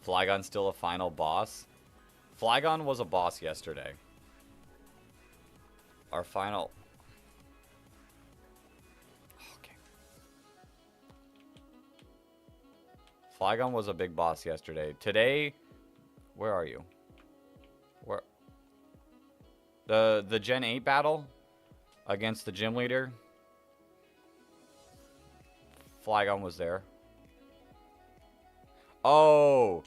Flygon still a final boss? Flygon was a boss yesterday. Our final... Okay. Flygon was a big boss yesterday. Today... Where are you? Where? The Gen 8 battle against the gym leader. Flygon was there. Oh,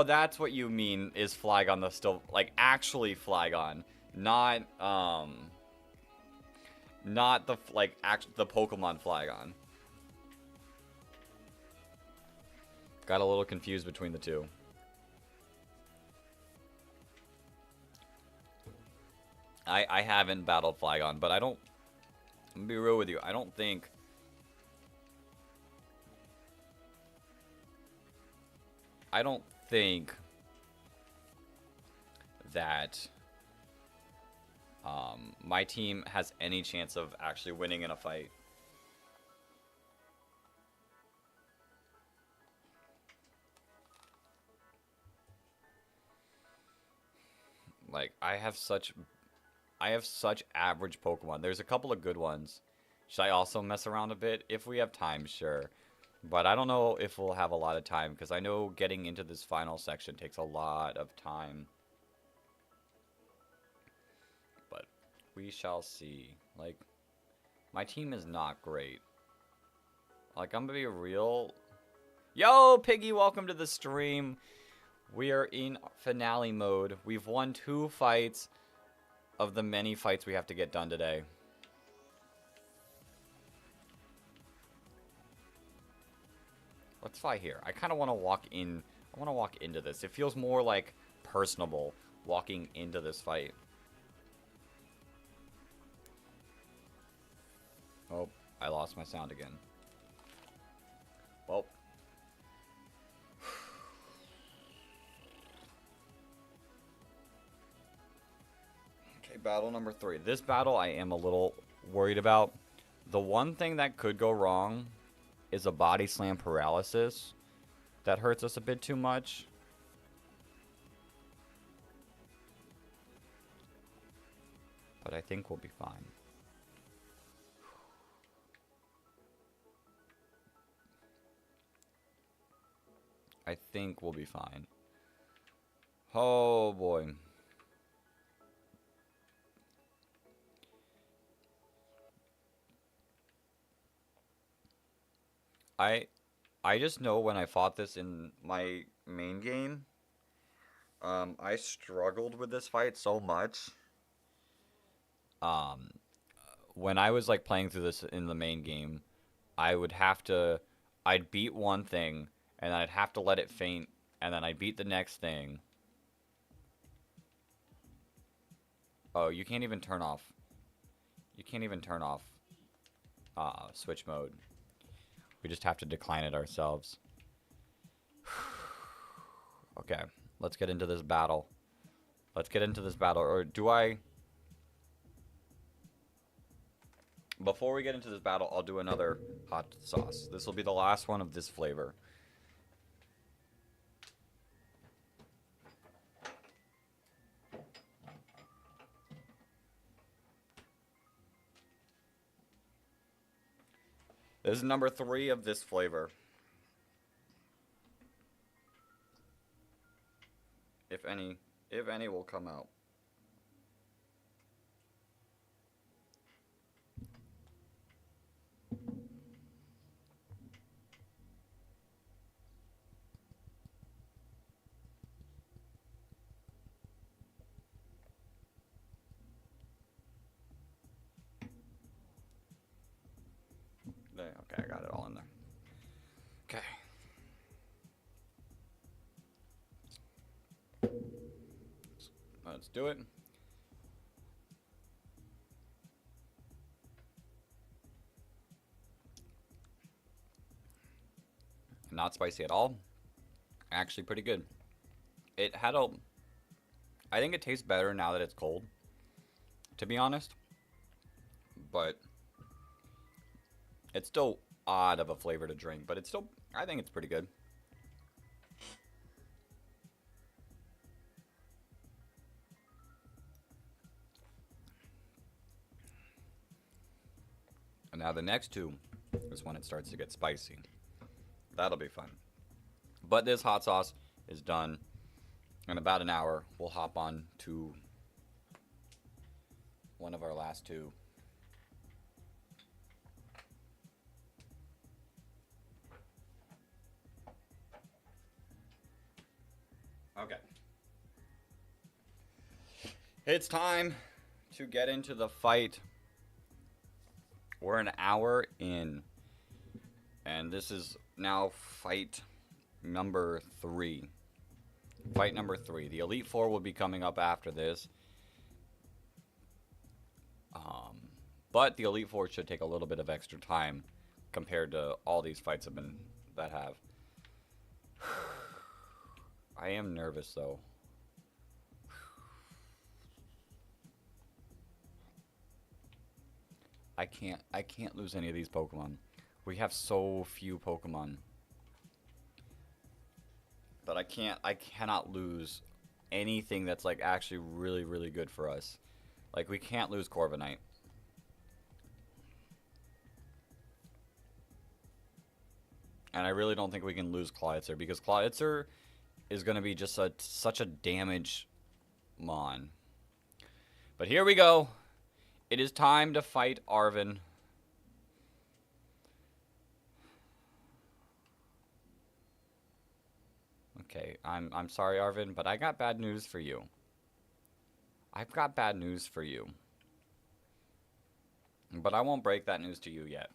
that's what you mean is Flygon the still like actually Flygon, not the like the Pokemon Flygon. Got a little confused between the two. I haven't battled Flygon, but I don't. I'm gonna be real with you. I don't think. That my team has any chance of actually winning in a fight. Like, I have such average Pokemon. There's a couple of good ones. Should I also mess around a bit? If we have time, sure. But I don't know if we'll have a lot of time, because I know getting into this final section takes a lot of time. But we shall see. Like, my team is not great. Like, I'm gonna be real... Yo, Piggy, welcome to the stream. We are in finale mode. We've won 2 fights of the many fights we have to get done today. Let's fight here. I kind of want to walk in. I want to walk into this. It feels more like personable walking into this fight. Oh, I lost my sound again. Well. Okay, battle number 3. This battle I am a little worried about. The one thing that could go wrong is a body slam paralysis that hurts us a bit too much. But I think we'll be fine. I think we'll be fine. Oh boy. I just know when I fought this in my main game, I struggled with this fight so much. When I was like playing through this in the main game, I'd beat one thing, and I'd have to let it faint, and then I'd beat the next thing. Oh, you can't even turn off. You can't even turn off switch mode. We just have to decline it ourselves. Okay, let's get into this battle. Let's get into this battle. Or do I... Before we get into this battle, I'll do another hot sauce. This will be the last one of this flavor. This is number 3 of this flavor. If any will come out. There, okay, I got it all in there. Okay. Let's do it. Not spicy at all. Actually pretty good. It had a... I think it tastes better now that it's cold, to be honest. But it's still odd of a flavor to drink, but it's still... I think it's pretty good. And now the next two is when it starts to get spicy. That'll be fun. But this hot sauce is done. In about an hour, we'll hop on to one of our last two. Okay. It's time to get into the fight. We're an hour in. And this is now fight number 3. Fight number 3. The Elite Four will be coming up after this. But the Elite Four should take a little bit of extra time compared to all these fights that have. I am nervous though. I can't lose any of these Pokemon. We have so few Pokemon. But I cannot lose anything that's like actually really, really good for us. Like we can't lose Corviknight. And I really don't think we can lose Clawitzer because Clawitzer is going to be just such a damage mon. But here we go. It is time to fight Arven. Okay, I'm sorry, Arven, but I got bad news for you. I've got bad news for you. But I won't break that news to you yet.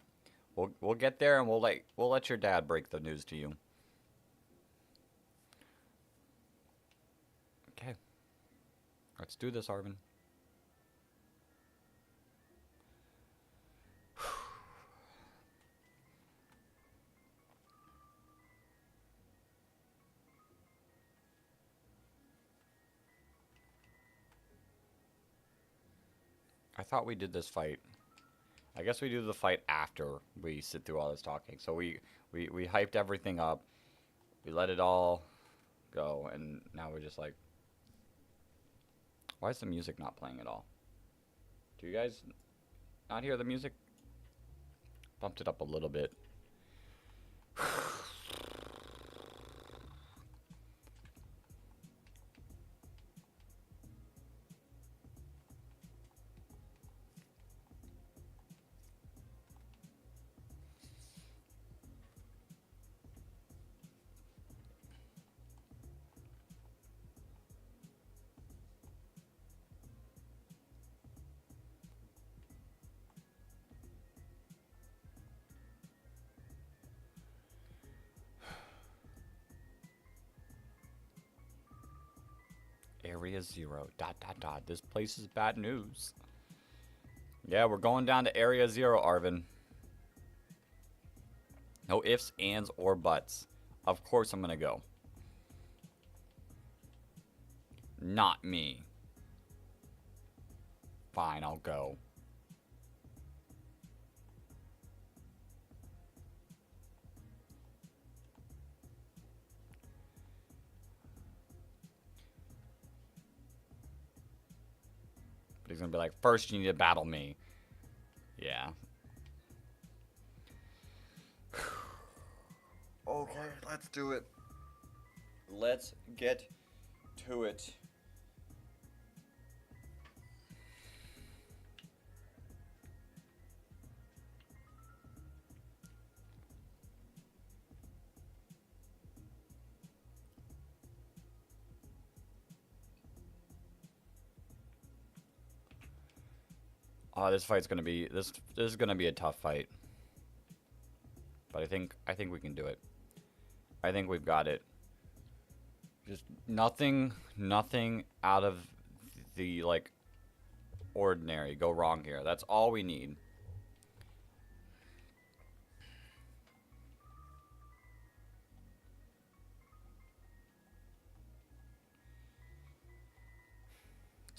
We'll get there and we'll let your dad break the news to you. Okay. Let's do this, Arven. I thought we did this fight. I guess we do the fight after we sit through all this talking. So we hyped everything up. We let it all go. And now we're just like... Why is the music not playing at all? Do you guys not hear the music? Bumped it up a little bit. Area 0. ... This place is bad news. Yeah, we're going down to Area 0, Arven. No ifs, ands, or buts. Of course I'm gonna go. Not me. Fine, I'll go. He's gonna be like, first you need to battle me. Yeah. Okay, let's do it. Let's get to it. Oh, this fight's gonna be this is gonna be a tough fight. But I think we can do it. I think we've got it. Just nothing out of the like ordinary go wrong here. That's all we need.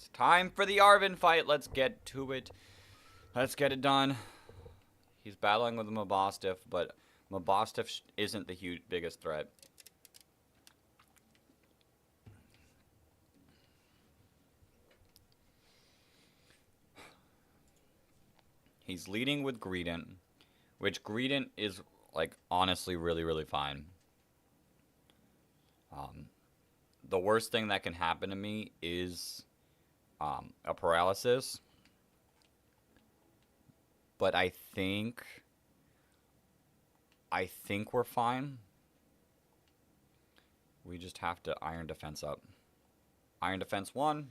It's time for the Arvin fight. Let's get to it. Let's get it done. He's battling with Mabostiff, but Mabostiff isn't the biggest threat. He's leading with Greedent, which Greedent is, like, honestly really, really fine. The worst thing that can happen to me is a paralysis. But I think we're fine. We just have to Iron Defense up. Iron Defense 1.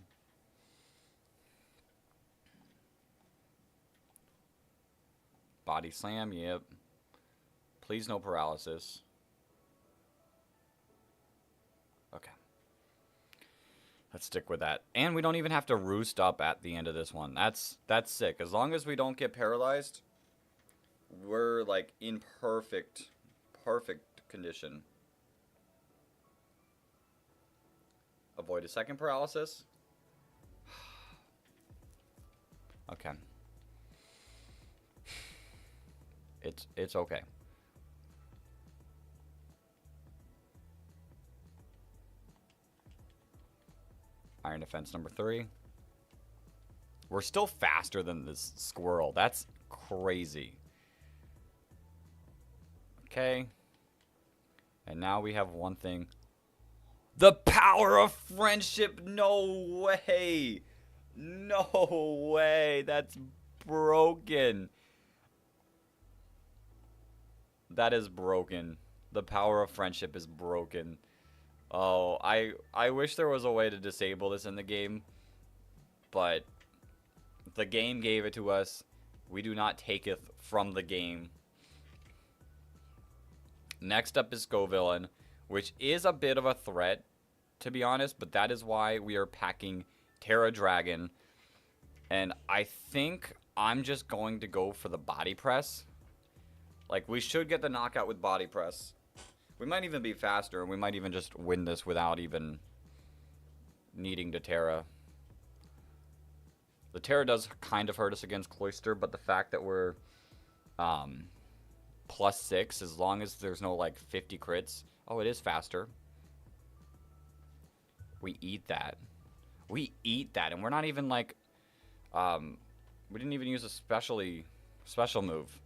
Body Slam, yep. Please no paralysis. Okay. Let's stick with that. And we don't even have to roost up at the end of this one. That's sick. As long as we don't get paralyzed, we're like in perfect condition. Avoid a second paralysis. Okay. It's okay. Iron Defense number 3. We're still faster than this squirrel. That's crazy. Okay. And now we have one thing. The power of friendship. No way. No way. That's broken. That is broken. The power of friendship is broken. Oh, I wish there was a way to disable this in the game, but the game gave it to us. We do not take it from the game. Next up is Scovillain, which is a bit of a threat, to be honest, but that is why we are packing Terra Dragon. And I think I'm just going to go for the body press. Like, we should get the knockout with body press. We might even be faster, and we might even just win this without even needing to Terra. The Terra does kind of hurt us against Cloyster, but the fact that we're +6, as long as there's no, like, 50 crits. Oh, it is faster. We eat that. We eat that, and we're not even, like, we didn't even use a special move.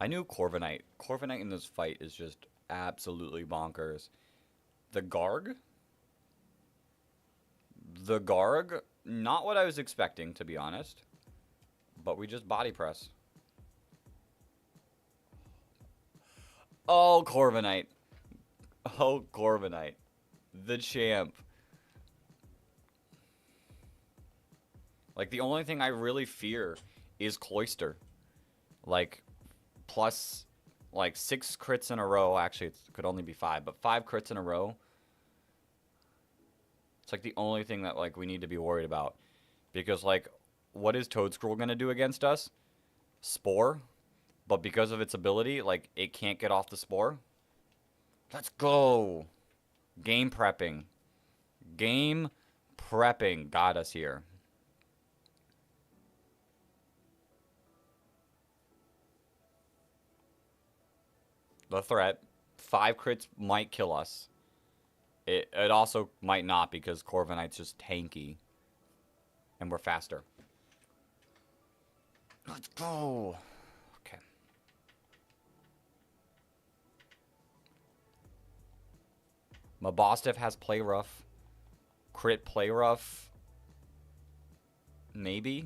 I knew Corviknight. Corviknight in this fight is just absolutely bonkers. The Garg? The Garg? Not what I was expecting, to be honest. But we just body press. Oh, Corviknight. Oh, Corviknight. The champ. Like, the only thing I really fear is Cloyster. Like, plus, like, 6 crits in a row. Actually, it could only be 5, but 5 crits in a row. It's, like, the only thing that, like, we need to be worried about. Because, like, what is Toadscroll going to do against us? Spore. But because of its ability, like, it can't get off the Spore. Let's go. Game prepping. Game prepping got us here. The threat. 5 crits might kill us. It also might not because Corviknight's just tanky. And we're faster. Let's go. Okay. Mabostiff has Play Rough. Crit Play Rough. Maybe.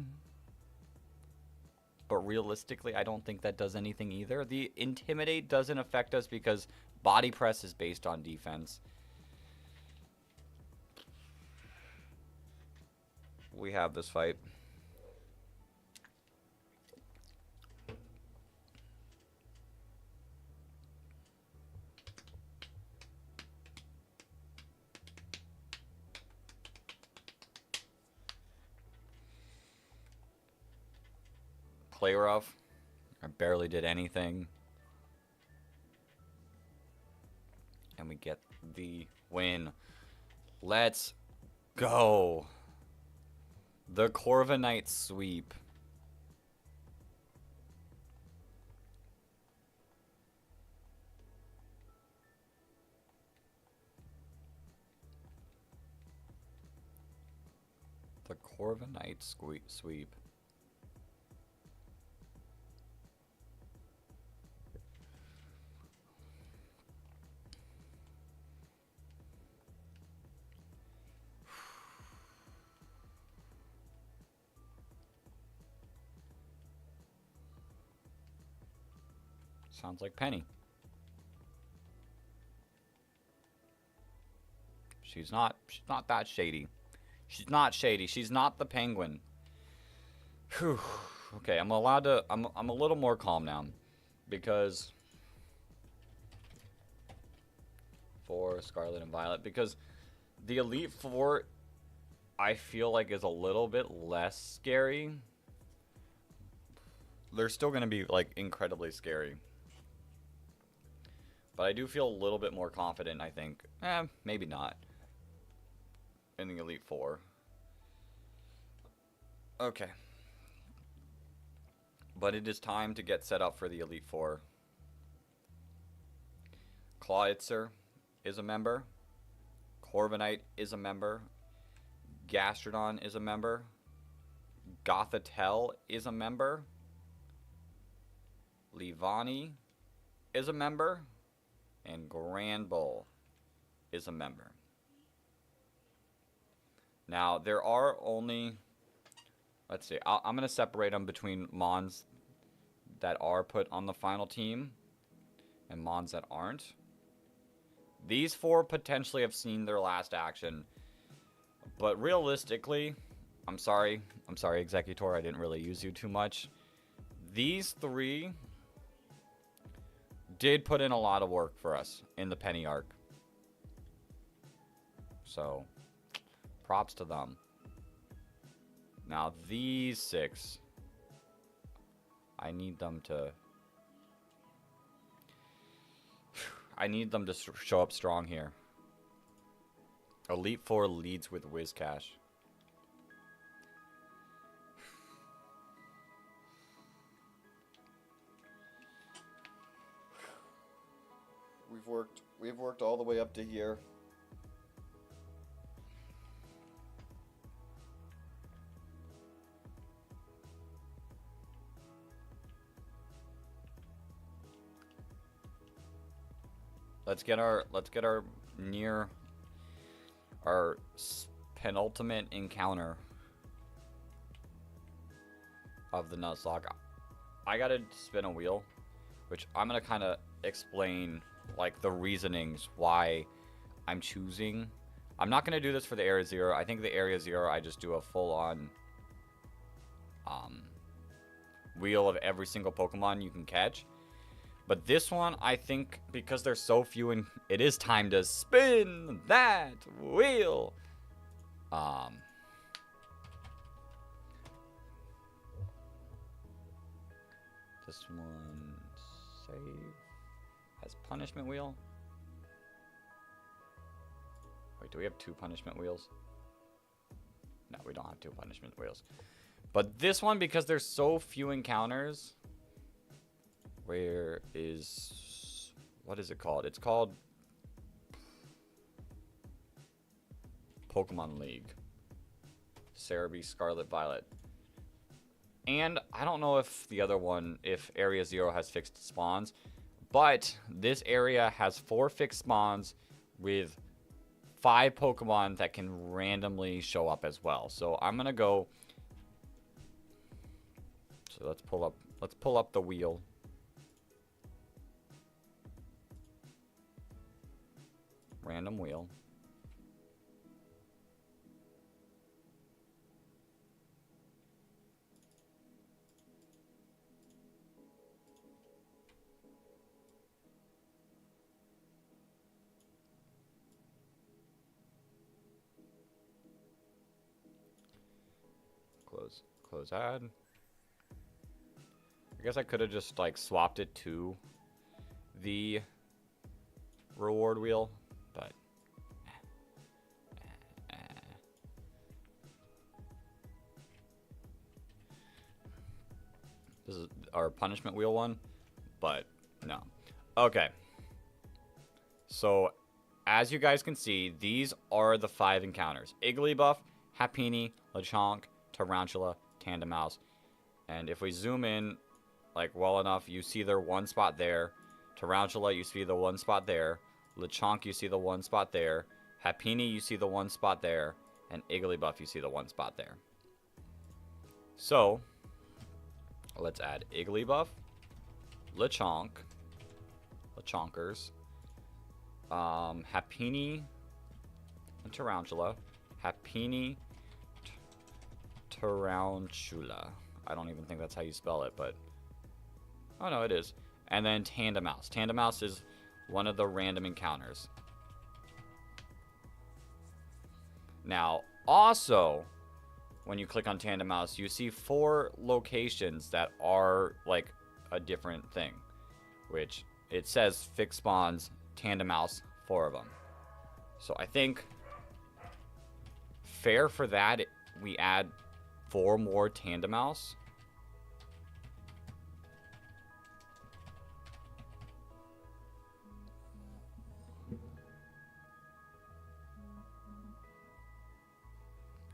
But realistically, I don't think that does anything either. The Intimidate doesn't affect us because Body Press is based on defense. We have this fight. Play rough. I barely did anything. and we get the win. Let's go. The Corviknight sweep. The Corviknight sweep. Sounds like Penny. She's not that shady. She's not shady. She's not the penguin. Whew. Okay, I'm a little more calm now because for Scarlet and Violet, because the Elite Four I feel like is a little bit less scary. They're still going to be like incredibly scary. But I do feel a little bit more confident, I think. Maybe not. In the Elite Four. Okay. But it is time to get set up for the Elite Four. Clawitzer is a member. Corviknight is a member. Gastrodon is a member. Gothitelle is a member. Leavanny is a member. And Granbull is a member. Now, there are only... Let's see. I'm going to separate them between Mons that are put on the final team and Mons that aren't. These four potentially have seen their last action. But realistically, I'm sorry, Executor, I didn't really use you too much. These three did put in a lot of work for us in the Penny arc. So, props to them. Now, these six, I need them to show up strong here. Elite Four leads with Whiscash. We've worked all the way up to here. Let's get our penultimate encounter of the Nuzlocke. I gotta spin a wheel, which I'm gonna kind of explain like the reasonings why I'm choosing. I'm not gonna do this for the Area Zero. I think the Area Zero I just do a full-on wheel of every single Pokemon you can catch. But this one, I think, because there's so few, and it is time to spin that wheel. This one, save, has punishment wheel. Wait, do we have two punishment wheels? No, we don't have two punishment wheels. But this one, because there's so few encounters... Where is... What is it called? It's called... Pokemon League. Cerebi, Scarlet, Violet. And I don't know if the other one, if Area Zero has fixed spawns. But this area has 4 fixed spawns with 5 Pokemon that can randomly show up as well. So I'm going to go... So let's pull up the wheel. Random wheel. Close ad. I guess I could have just like swapped it to the reward wheel, but this is our punishment wheel one, but no. Okay. So, as you guys can see, these are the 5 encounters. Igglybuff, Happiny, Lechonk, Tarantula, Tandemaus. And if we zoom in, like, well enough, you see their one spot there. Tarantula, you see the one spot there. Lechonk, you see the one spot there. Happiny, you see the one spot there. And Igglybuff, you see the one spot there. So, let's add Igglybuff, Lechonk, Lechonkers, Happiny, and Tarantula. Happiny, Tarantula. I don't even think that's how you spell it, but... Oh, no, it is. And then Tandemaus. Tandemaus is one of the random encounters. Now, also, when you click on Tandemaus, you see 4 locations that are, like, a different thing. Which, it says fixed spawns, Tandemaus, 4 of them. So, I think, fair for that, we add 4 more Tandemaus.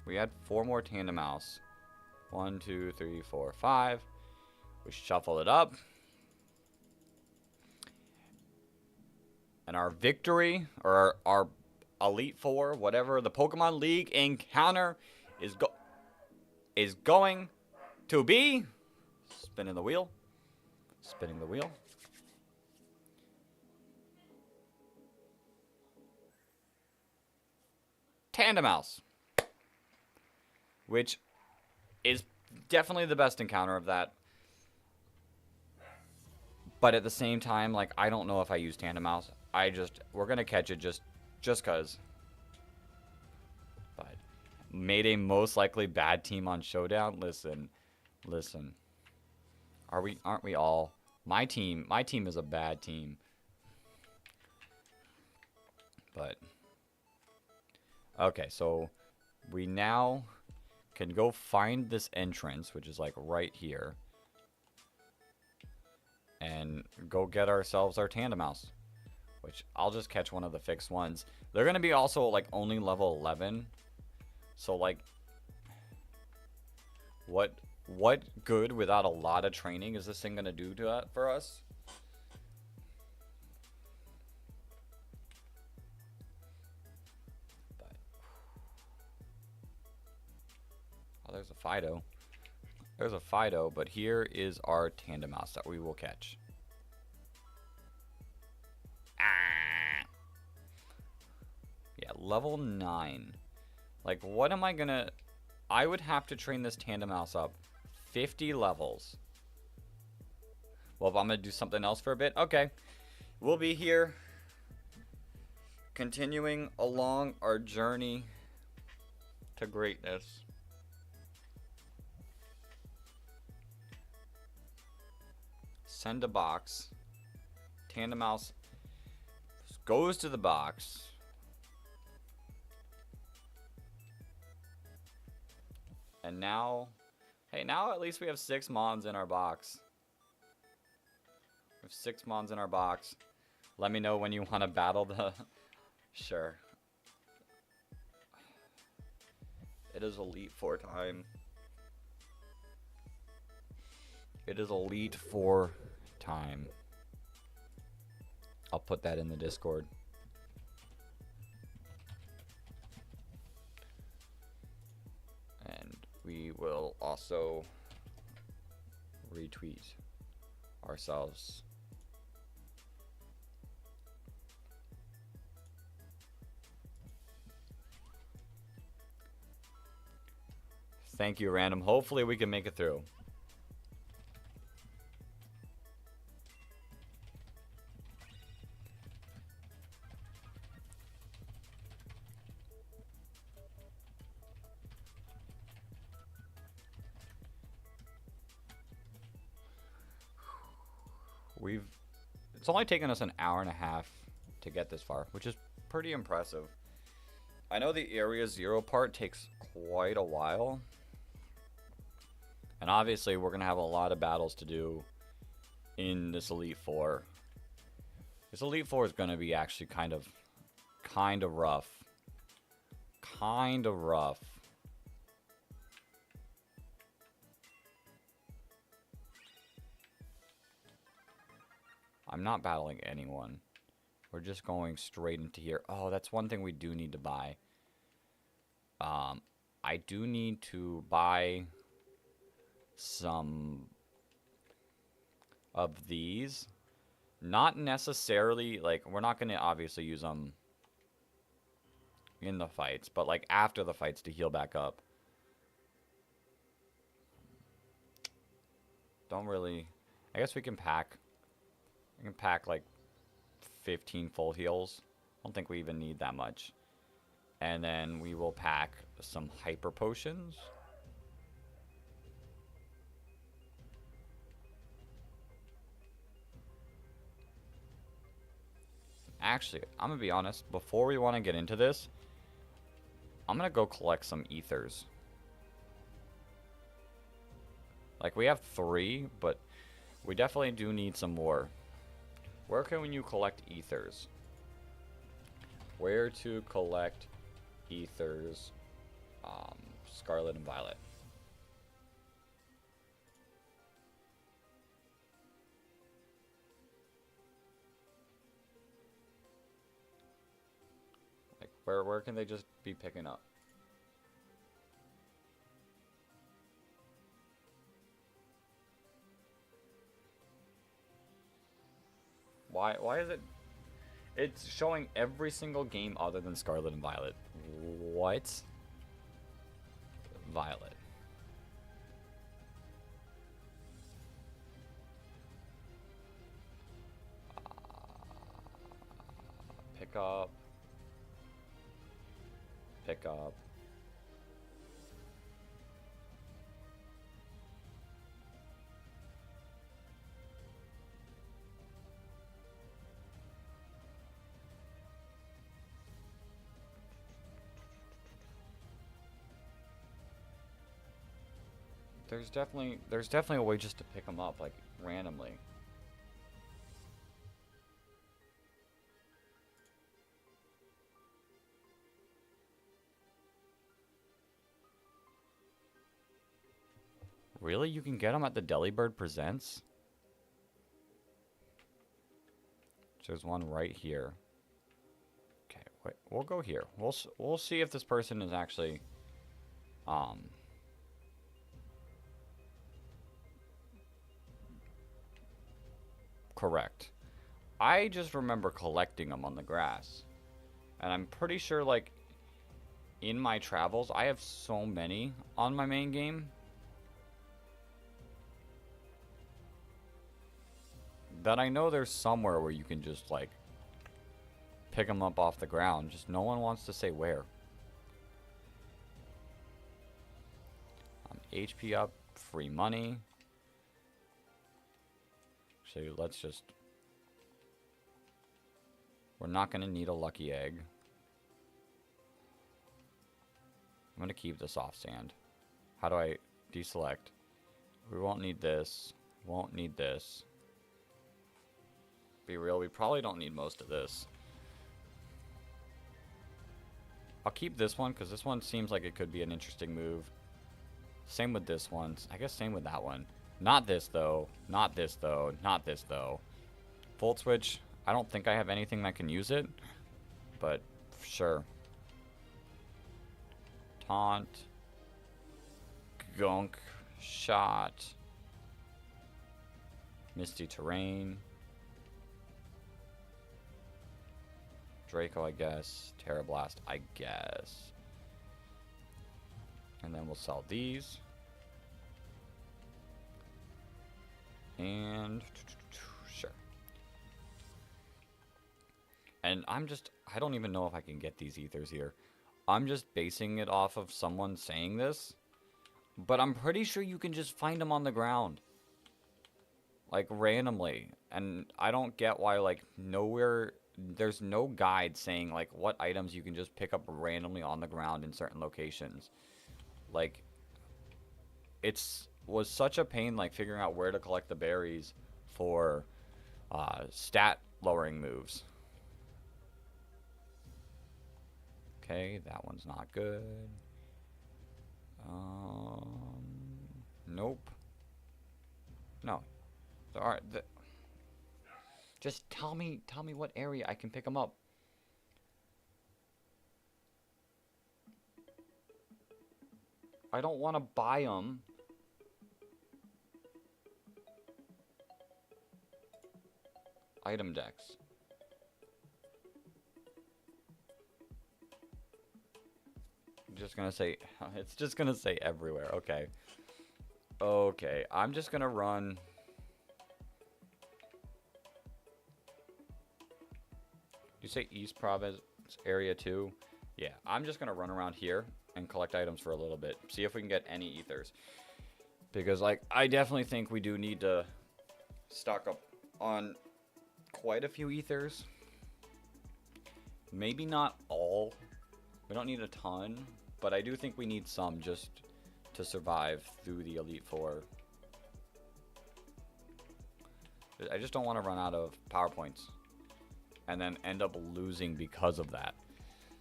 We add 4 more Tandemaus. 1, 2, 3, 4, 5. We shuffle it up. And our victory, or our Elite Four, whatever, the Pokemon League encounter is going to be... Spinning the wheel. Spinning the wheel. Tandemaus. Which is definitely the best encounter of that. But at the same time, like, I don't know if I use Tandemaus. We're going to catch it just because. But made a most likely bad team on Showdown. Listen. Aren't we all? My team is a bad team. But okay, so we now can go find this entrance, which is like right here, and go get ourselves our Tandemaus, which I'll just catch one of the fixed ones. They're going to be also like only level 11. So like what good without a lot of training is this thing going to do to that for us? But, oh, there's a Fido. There's a Fido, but here is our Tandemaus that we will catch. Ah. Yeah, level 9. Like, what am I gonna... I would have to train this Tandemaus up 50 levels. Well, if I'm gonna do something else for a bit, okay. We'll be here continuing along our journey to greatness. Send a box. Tandemaus goes to the box. And now, hey, now at least we have 6 Mons in our box. We have 6 Mons in our box. Let me know when you want to battle the... Sure. It is Elite Four time. It is Elite Four time. I'll put that in the Discord. And we will also retweet ourselves. Thank you, Random. Hopefully we can make it through. It's only taken us an hour and a half to get this far, which is pretty impressive. I know the Area 0 part takes quite a while. And obviously, we're going to have a lot of battles to do in this Elite Four. This Elite Four is going to be actually kind of rough. Kind of rough. I'm not battling anyone. We're just going straight into here. Oh, that's one thing we do need to buy. I do need to buy some of these. Not necessarily, like, we're not going to obviously use them in the fights, but, like, after the fights to heal back up. Don't really... I guess we can pack... We can pack, like, 15 full heals. I don't think we even need that much. And then we will pack some hyper potions. Actually, I'm going to be honest. Before we want to get into this, I'm going to go collect some ethers. Like, we have 3, but we definitely do need some more. Where can you collect ethers? Where to collect ethers? Scarlet and Violet. Like, where can they just be picking up? Why is it... It's showing every single game other than Scarlet and Violet. What? Violet. Pick up. Pick up. There's definitely a way just to pick them up, like, randomly. Really? You can get them at the Delibird Presents? There's one right here. Okay, wait, we'll go here. We'll see if this person is actually correct. I just remember collecting them on the grass. And I'm pretty sure, like, in my travels, I have so many on my main game that I know there's somewhere where you can just, like, pick them up off the ground. Just no one wants to say where. HP up, free money. So let's just... We're not going to need a lucky egg. I'm going to keep this off sand. How do I deselect? We won't need this. Won't need this. Be real, we probably don't need most of this. I'll keep this one because this one seems like it could be an interesting move. Same with this one. I guess same with that one. Not this, though. Not this, though. Not this, though. Volt Switch. I don't think I have anything that can use it. But, sure. Taunt. Gunk. Shot. Misty Terrain. Draco, I guess. Terra Blast, I guess. And then we'll sell these. And sure. And I don't even know if I can get these ethers here. I'm just basing it off of someone saying this. But I'm pretty sure you can just find them on the ground. Like, randomly. And I don't get why, like, nowhere there's no guide saying like what items you can just pick up randomly on the ground in certain locations. Like, was such a pain like figuring out where to collect the berries for stat lowering moves. Okay, that one's not good. Nope. No. There are just tell me what area I can pick them up. I don't want to buy them. Item decks. I'm just gonna say, it's just gonna say everywhere. Okay. Okay, I'm just gonna run. You say East Province area 2? Yeah, I'm just gonna run around here and collect items for a little bit. See if we can get any ethers. Because, like, I definitely think we do need to stock up on quite a few ethers. Maybe not all. We don't need a ton. But I do think we need some just to survive through the Elite Four. I just don't want to run out of PowerPoints and then end up losing because of that.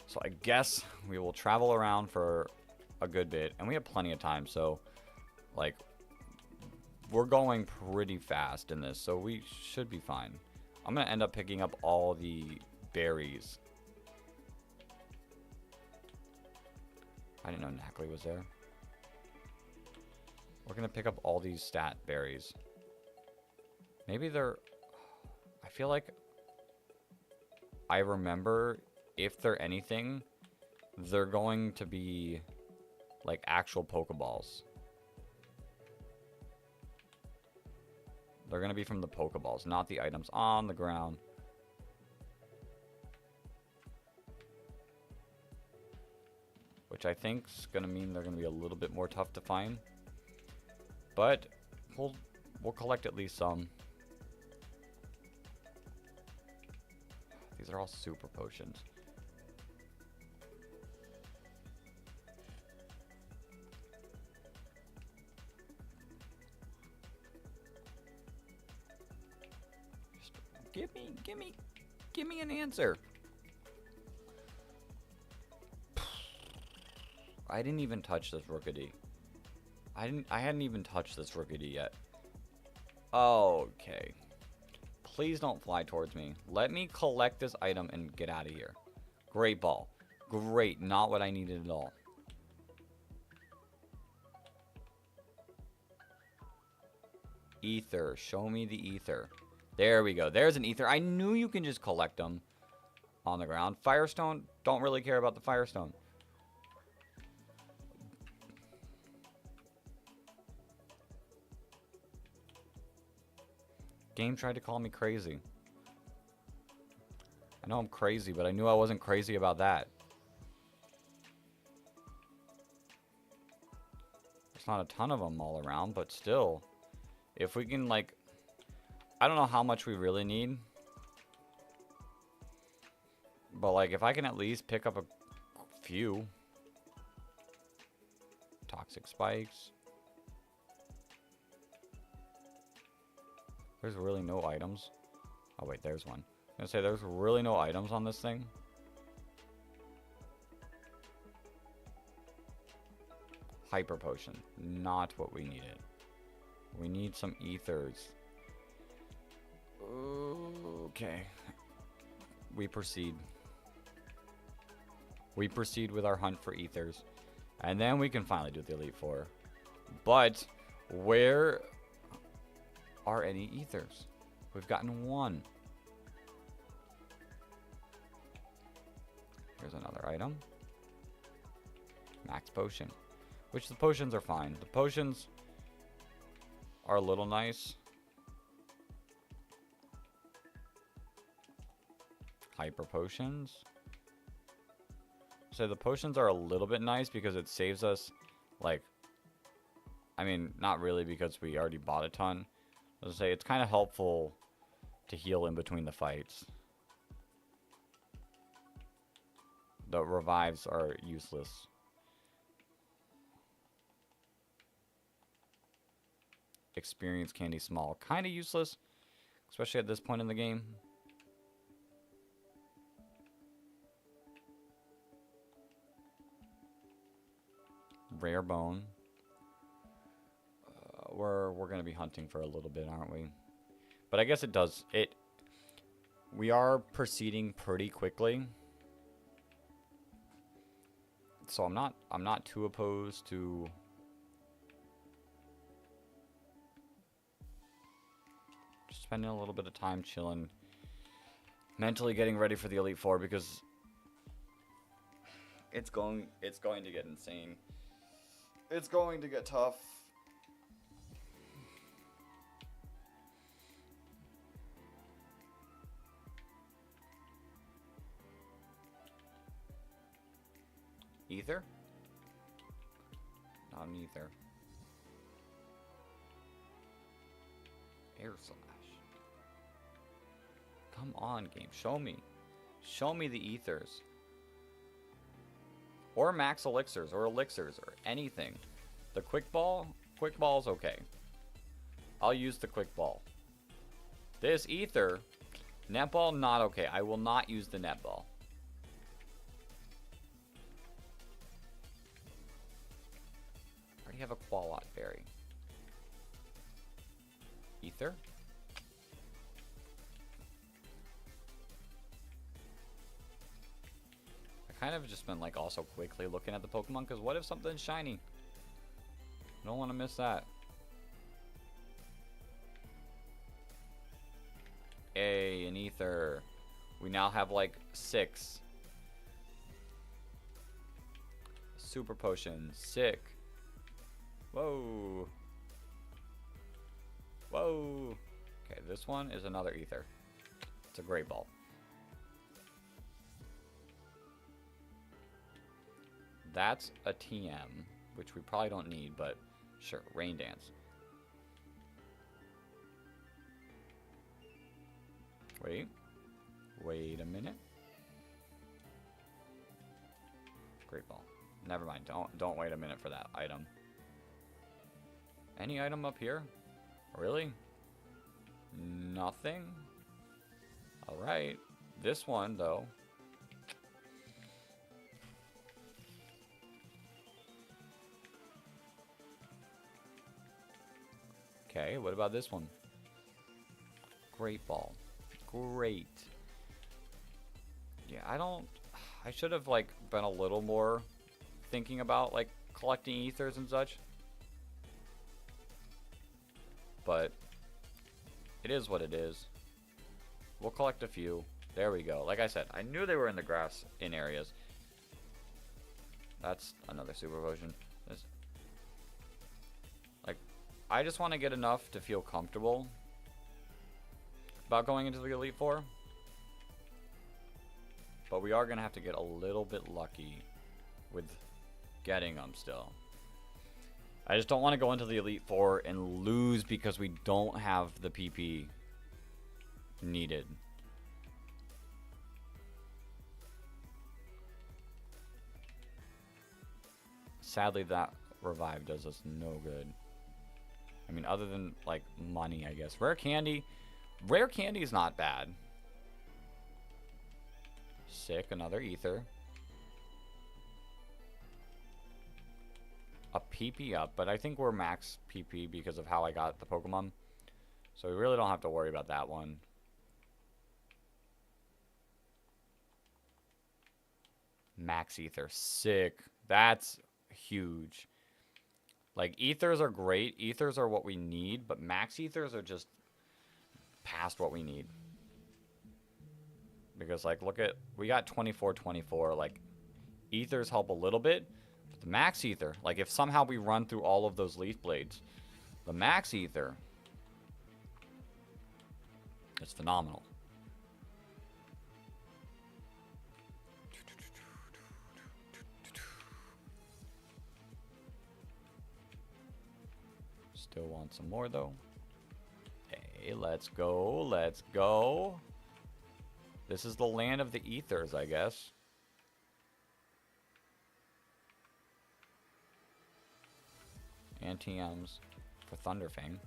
So I guess we will travel around for a good bit, and we have plenty of time, so like we're going pretty fast in this, so we should be fine. I'm gonna end up picking up all the berries. I didn't know Knackley was there. We're gonna pick up all these stat berries. Maybe they're... I feel like I remember if they're anything, they're going to be like actual Pokeballs. They're going to be from the Pokeballs, not the items on the ground. Which I think is going to mean they're going to be a little bit more tough to find. But we'll collect at least some. These are all super potions. Just give me an answer. I didn't even touch this Rookity. I hadn't even touched this Rookity yet. Okay. Please don't fly towards me. Let me collect this item and get out of here. Great ball. Great. Not what I needed at all. Ether. Show me the ether. There we go. There's an ether. I knew you can just collect them on the ground. Firestone. Don't really care about the Firestone. Game tried to call me crazy. I know I'm crazy, but I knew I wasn't crazy about that. There's not a ton of them all around, but still. If we can, like... I don't know how much we really need. But, like, if I can at least pick up a few. Toxic spikes. There's really no items. Oh, wait, there's one. I'm gonna say there's really no items on this thing. Hyper potion. Not what we needed. We need some ethers. Okay. We proceed. We proceed with our hunt for ethers. And then we can finally do the Elite Four. But, where... are any ethers? We've gotten one. Here's another item. Max potion. Which the potions are fine. The potions are a little nice. Hyper potions. So the potions are a little bit nice because it saves us, like, I mean, not really because we already bought a ton. Let's say it's kind of helpful to heal in between the fights. The revives are useless. Experience candy small. Kind of useless, especially at this point in the game. Rare bone. We're gonna be hunting for a little bit, aren't we? But I guess it does it. We are proceeding pretty quickly, so I'm not too opposed to just spending a little bit of time chilling, mentally getting ready for the Elite Four, because it's going to get insane. It's going to get tough. Ether? Not an ether. Air slash. Come on, game. Show me. Show me the ethers. Or max elixirs, or or anything. The quick ball's okay. I'll use the quick ball. This ether, netball, not okay. I will not use the netball. I already have a Qualot berry. Ether? Kind of just been like also quickly looking at the Pokemon, because what if something's shiny? I don't want to miss that. An ether. We now have like 6. Super potion. Sick. Whoa. Whoa. Okay, this one is another ether. It's a great ball. That's a TM, which we probably don't need, but sure, Rain Dance. Wait a minute. Great ball. Never mind. Don't wait a minute for that item. Any item up here? Really? Nothing? Alright. This one, though. Okay, what about this one? Great ball. Great. Yeah, I should have, like, been a little more thinking about, like, collecting ethers and such. But it is what it is. We'll collect a few. There we go. Like I said, I knew they were in the grass in areas. That's another super potion. I just want to get enough to feel comfortable about going into the Elite Four. But we are going to have to get a little bit lucky with getting them still. I just don't want to go into the Elite Four and lose because we don't have the PP needed. Sadly, that revive does us no good. I mean, other than, like, money, I guess. Rare candy is not bad. Sick, another ether. A PP up, but I think we're max PP because of how I got the Pokemon. So we really don't have to worry about that one. Max ether, sick. That's huge. Like, ethers are great. Ethers are what we need, but max ethers are just past what we need. Because, like, look at... We got 24. Like, ethers help a little bit. But the max ether... Like, if somehow we run through all of those leaf blades, the max ether is phenomenal. Still want some more, though. Hey, let's go. Let's go. This is the land of the ethers, I guess. And TMs for Thunderfang.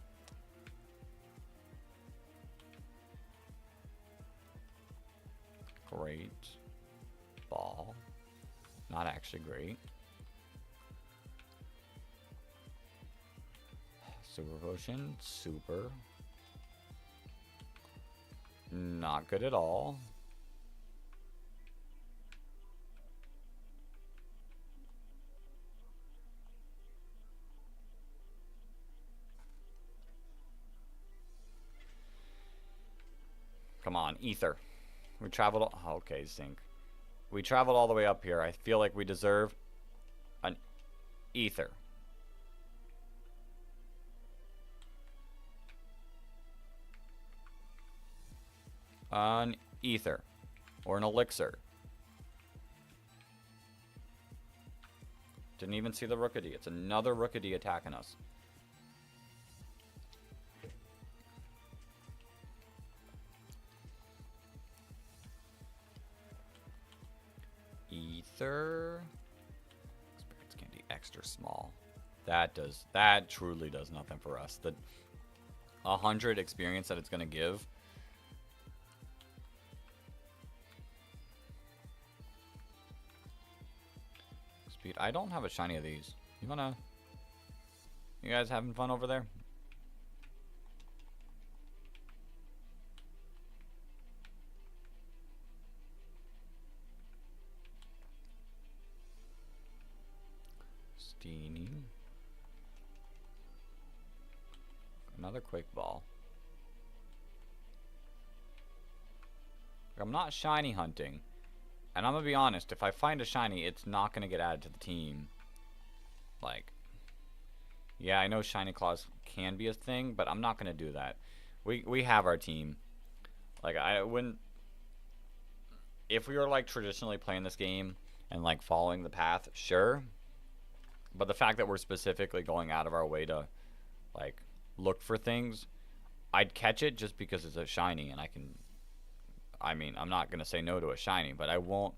Great. Ball. Not actually great. Super Potion. Super. Not good at all. Come on, Ether. We traveled. Oh, okay, Zinc. We traveled all the way up here. I feel like we deserve an Ether. An Ether. Or an Elixir. Didn't even see the Rookity. It's another Rookity attacking us. Ether. Spirits Candy extra small. That truly does nothing for us. The 100 experience that it's gonna give. Speed. I don't have a shiny of these. You guys having fun over there? Steenie. Another Quick Ball. I'm not shiny hunting. And I'm gonna be honest, if I find a shiny, it's not gonna get added to the team. Like, yeah, I know shiny claws can be a thing, but I'm not gonna do that. We have our team. Like, I wouldn't. If we were like traditionally playing this game and like following the path, sure. But the fact that we're specifically going out of our way to like look for things, I'd catch it just because it's a shiny, and I mean, I'm not gonna say no to a shiny, but I won't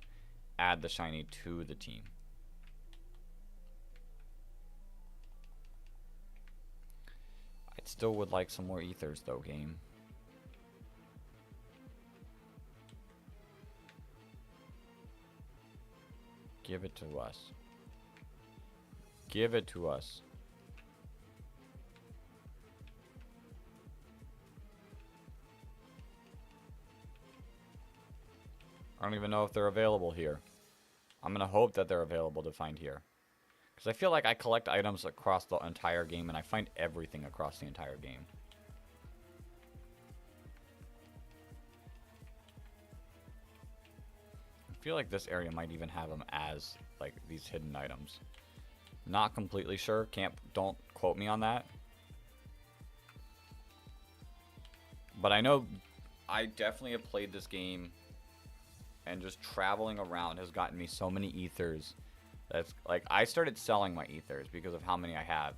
add the shiny to the team. I still would like some more Ethers though, game. Give it to us. Give it to us. I don't even know if they're available here. I'm going to hope that they're available to find here. Because I feel like I collect items across the entire game, and I find everything across the entire game. I feel like this area might even have them as, like, these hidden items. Not completely sure. Don't quote me on that. But I know I definitely have played this game, and just traveling around has gotten me so many Ethers. That's like, I started selling my Ethers because of how many I have.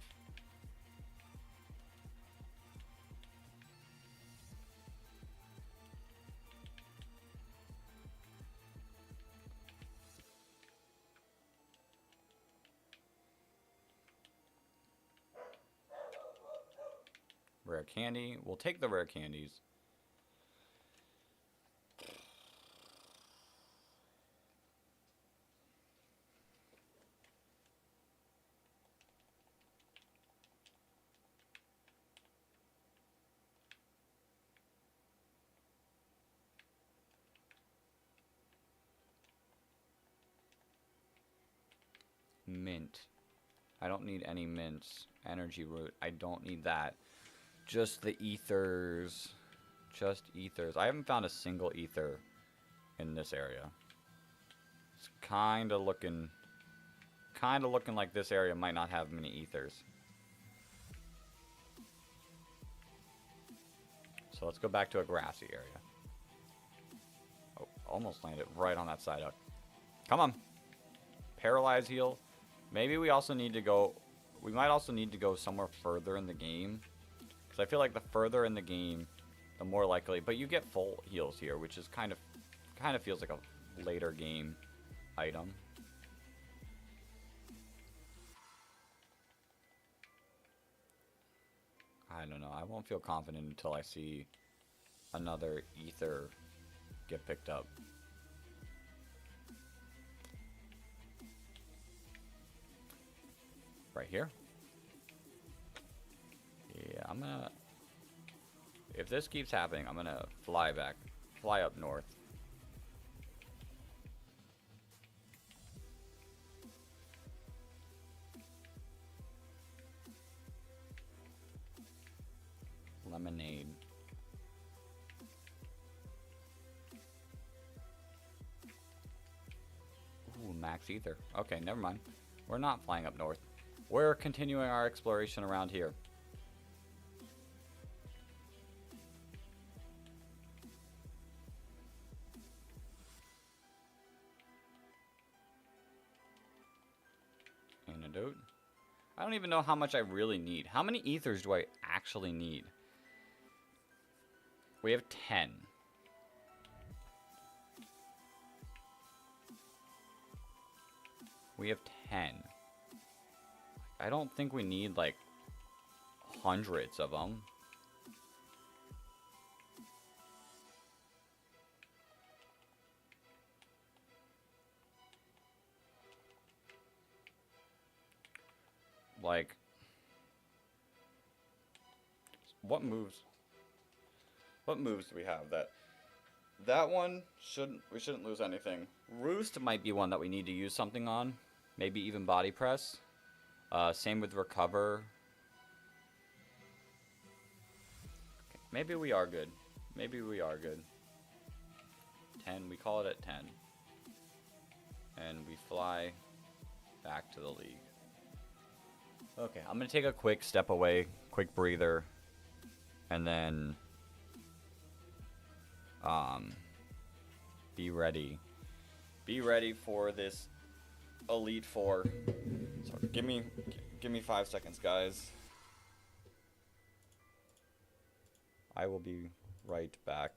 Rare candy. We'll take the rare candies. Mint. I don't need any mints. Energy root. I don't need that. Just the Ethers. Just Ethers. I haven't found a single Ether in this area. It's kind of looking like this area might not have many Ethers. So let's go back to a grassy area. Oh, almost landed right on that side up. Come on. Paralyze heal. Maybe we also need to go. We might also need to go somewhere further in the game, because I feel like the further in the game, the more likely. But you get full heals here, which is kind of feels like a later game item. I don't know. I won't feel confident until I see another ether get picked up. Right here? Yeah, I'm gonna... If this keeps happening, I'm gonna fly up north. Lemonade. Ooh, max ether. Okay, never mind. We're not flying up north. We're continuing our exploration around here. Antidote. I don't even know how much I really need. How many ethers do I actually need? We have 10. We have 10. I don't think we need, like, hundreds of them. Like, what moves do we have? That one we shouldn't lose anything. Roost might be one that we need to use something on. Maybe even body press. Same with recover. Okay, maybe we are good. Maybe we are good. 10, we call it at 10. And we fly back to the league. Okay, I'm gonna take a quick step away, quick breather, and then be ready. Be ready for this Elite Four. So give me 5 seconds, guys. I will be right back.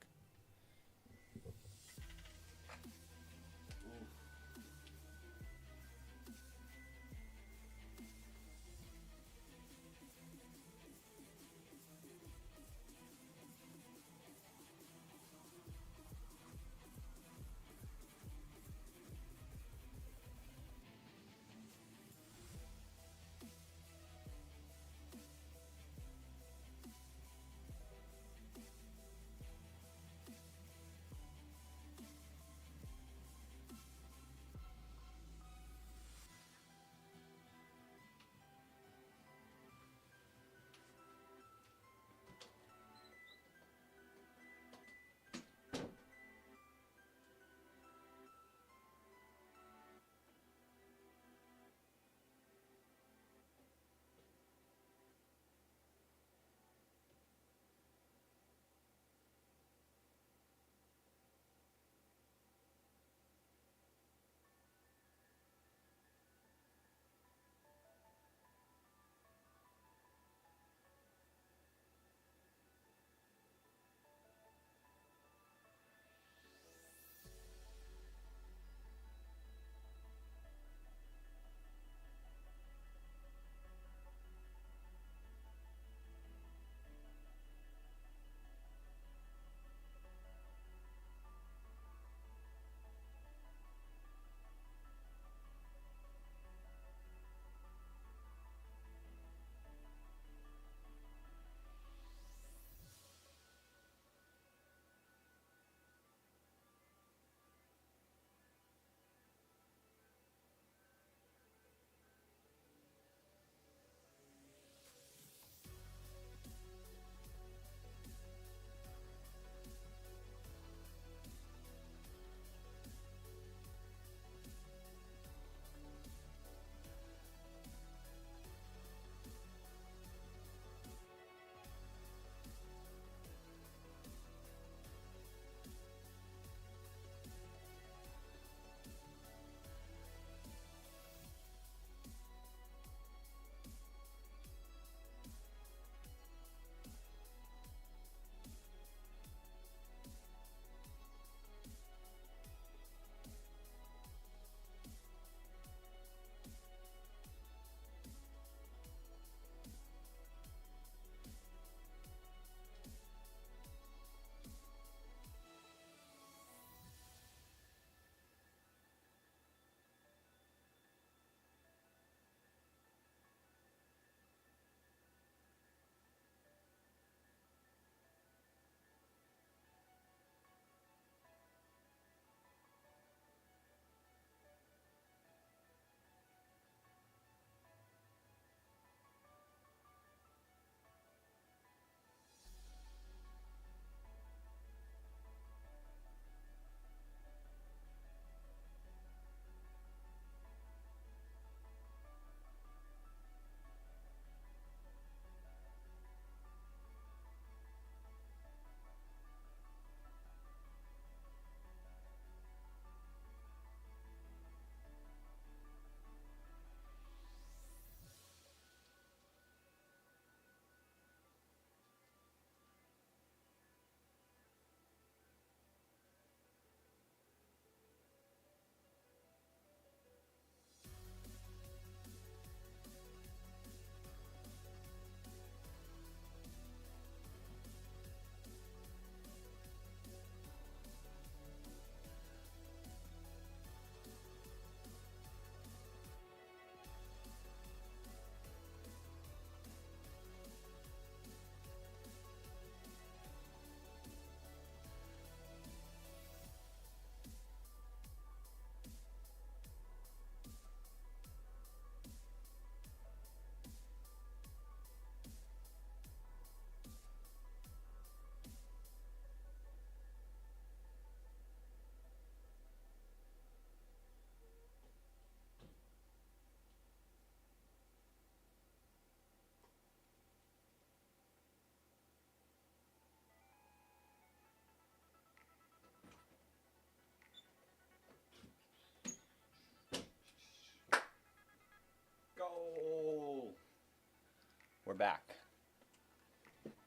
back.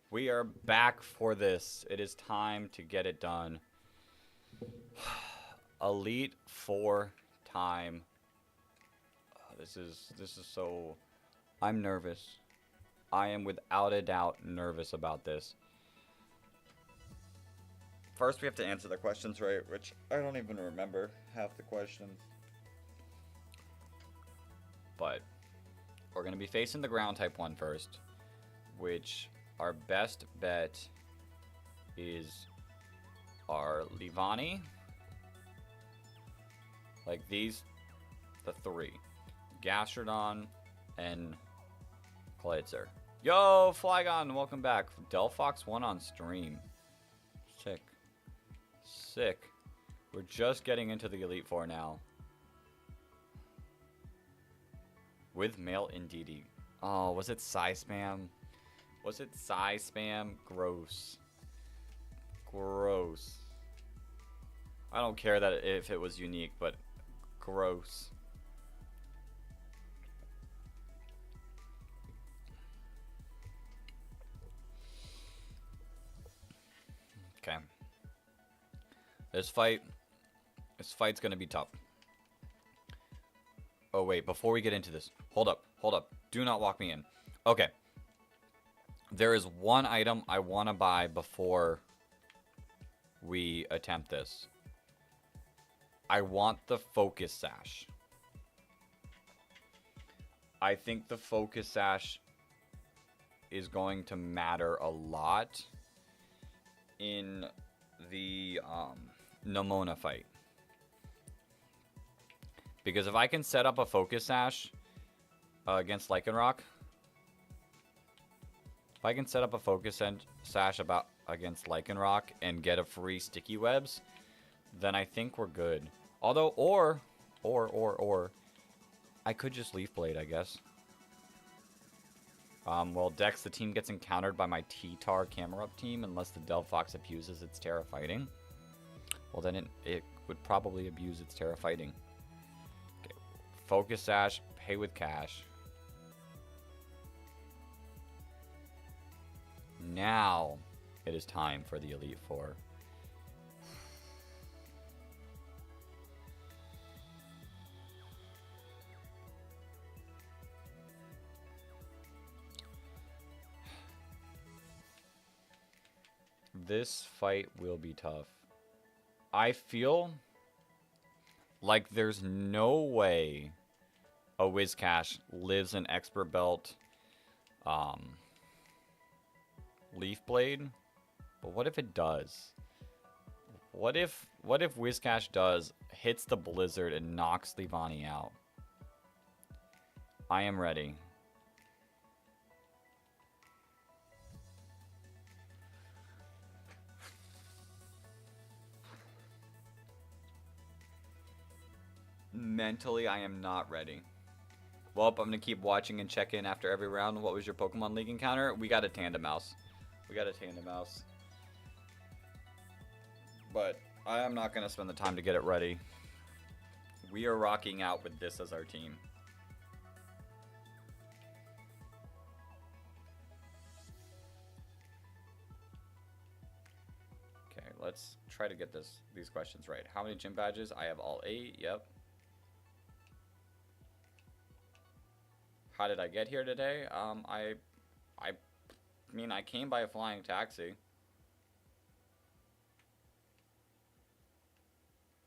We are back for this. It is time to get it done. Elite 4 time. This is so... I'm nervous. I am without a doubt nervous about this. First, we have to answer the questions right, which I don't even remember half the questions. But we're going to be facing the ground type one first, which our best bet is our Livani. Like these, the three. Gastrodon and Klitzer. Yo, Flygon, welcome back. Delphox 1 on stream. Sick. Sick. We're just getting into the Elite Four now. With male Indeedee. Oh, was it Psy Spam? Was it Psy Spam? Gross. Gross. I don't care that if it was unique, but gross. Okay. This fight's gonna be tough. Oh wait, before we get into this, hold up. Do not walk me in. Okay. There is one item I want to buy before we attempt this. I want the Focus Sash. I think the Focus Sash is going to matter a lot in the Nemona fight. Because if I can set up a Focus Sash against Lycanroc, if I can set up a Focus Sash against Lycanroc and get a free Sticky Webs, then I think we're good. Although, or, I could just Leaf Blade, I guess. Well, Dex, the team gets encountered by my T-Tar Camerupt team unless the Delphox abuses its Terra Fighting. Well, then it would probably abuse its Terra Fighting. Okay. Focus Sash, pay with cash. Now, it is time for the Elite Four. This fight will be tough. I feel like there's no way a Whiscash lives in Expert Belt Leaf Blade. But what if it does? What if Whiscash does, hits the Blizzard and knocks Livani out? I am ready. Mentally, I am not ready. Well, I'm going to keep watching and check in after every round. What was your Pokemon League encounter? We got a Tandemaus. But I am not going to spend the time to get it ready. We are rocking out with this as our team. Okay, let's try to get these questions right. How many gym badges? I have all 8. Yep. How did I get here today? I mean, I came by a flying taxi.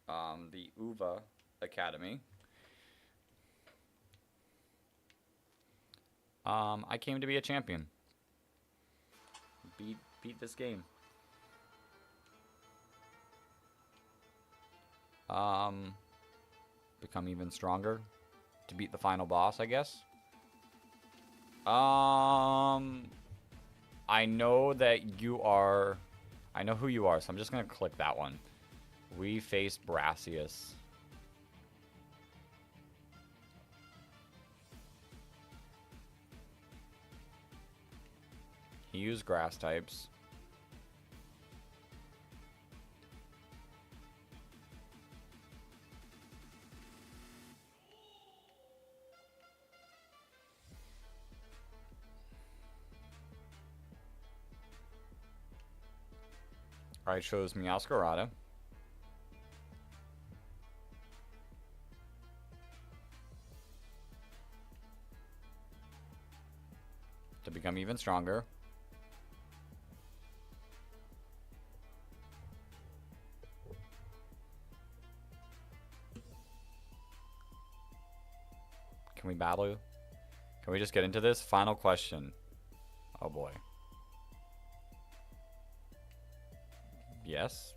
The UVA Academy. I came to be a champion. Beat this game. Become even stronger to beat the final boss, I guess. I know that you are... I know who you are, so I'm just going to click that one. We face Brassius. He used grass types. I chose Meowscarada. To become even stronger. Can we battle? Can we just get into this? Final question. Oh boy. Yes?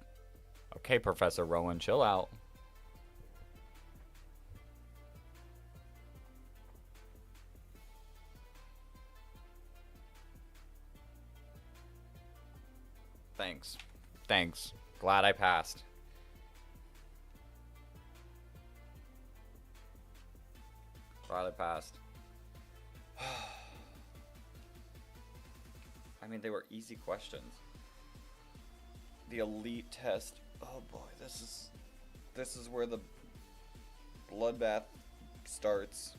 Okay, Professor Rowan, chill out. Thanks. Thanks. Glad I passed. Glad I passed. I mean, they were easy questions. The elite test. Oh boy, this is where the bloodbath starts.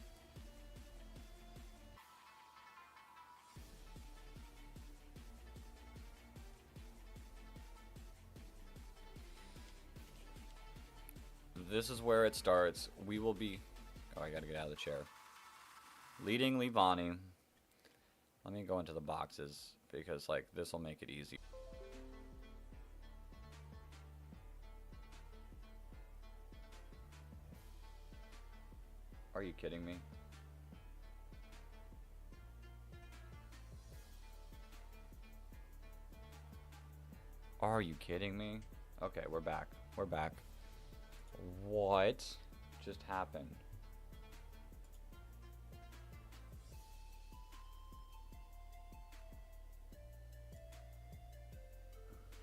This is where it starts. We will be... Oh, I gotta get out of the chair. Leading Leavani. Let me go into the boxes, because, like, this will make it easy. Are you kidding me? Are you kidding me? Okay, we're back. We're back. What just happened?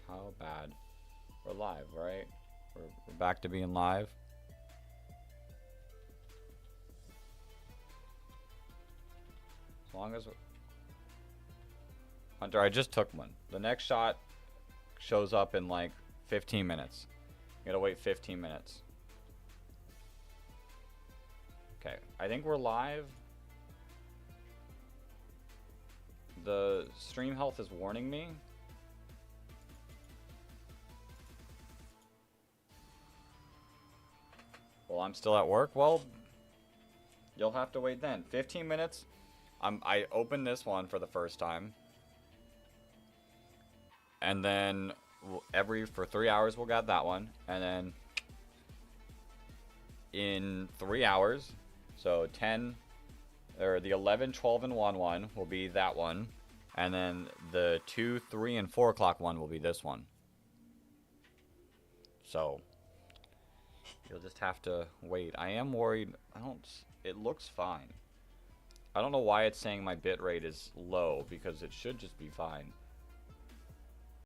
How bad? We're live, right? We're back to being live. As long as... Hunter, I just took one. The next shot shows up in like 15 minutes. You gotta wait 15 minutes. Okay, I think we're live. The stream health is warning me. Well, I'm still at work. Well, you'll have to wait then. 15 minutes. I opened this one for the first time. And then for 3 hours we'll get that one. And then in 3 hours, so 10 or the 11, 12 and 1 will be that one. And then the 2, 3 and 4 o'clock one will be this one. So you'll just have to wait. I am worried. It looks fine. I don't know why it's saying my bit rate is low, because it should just be fine.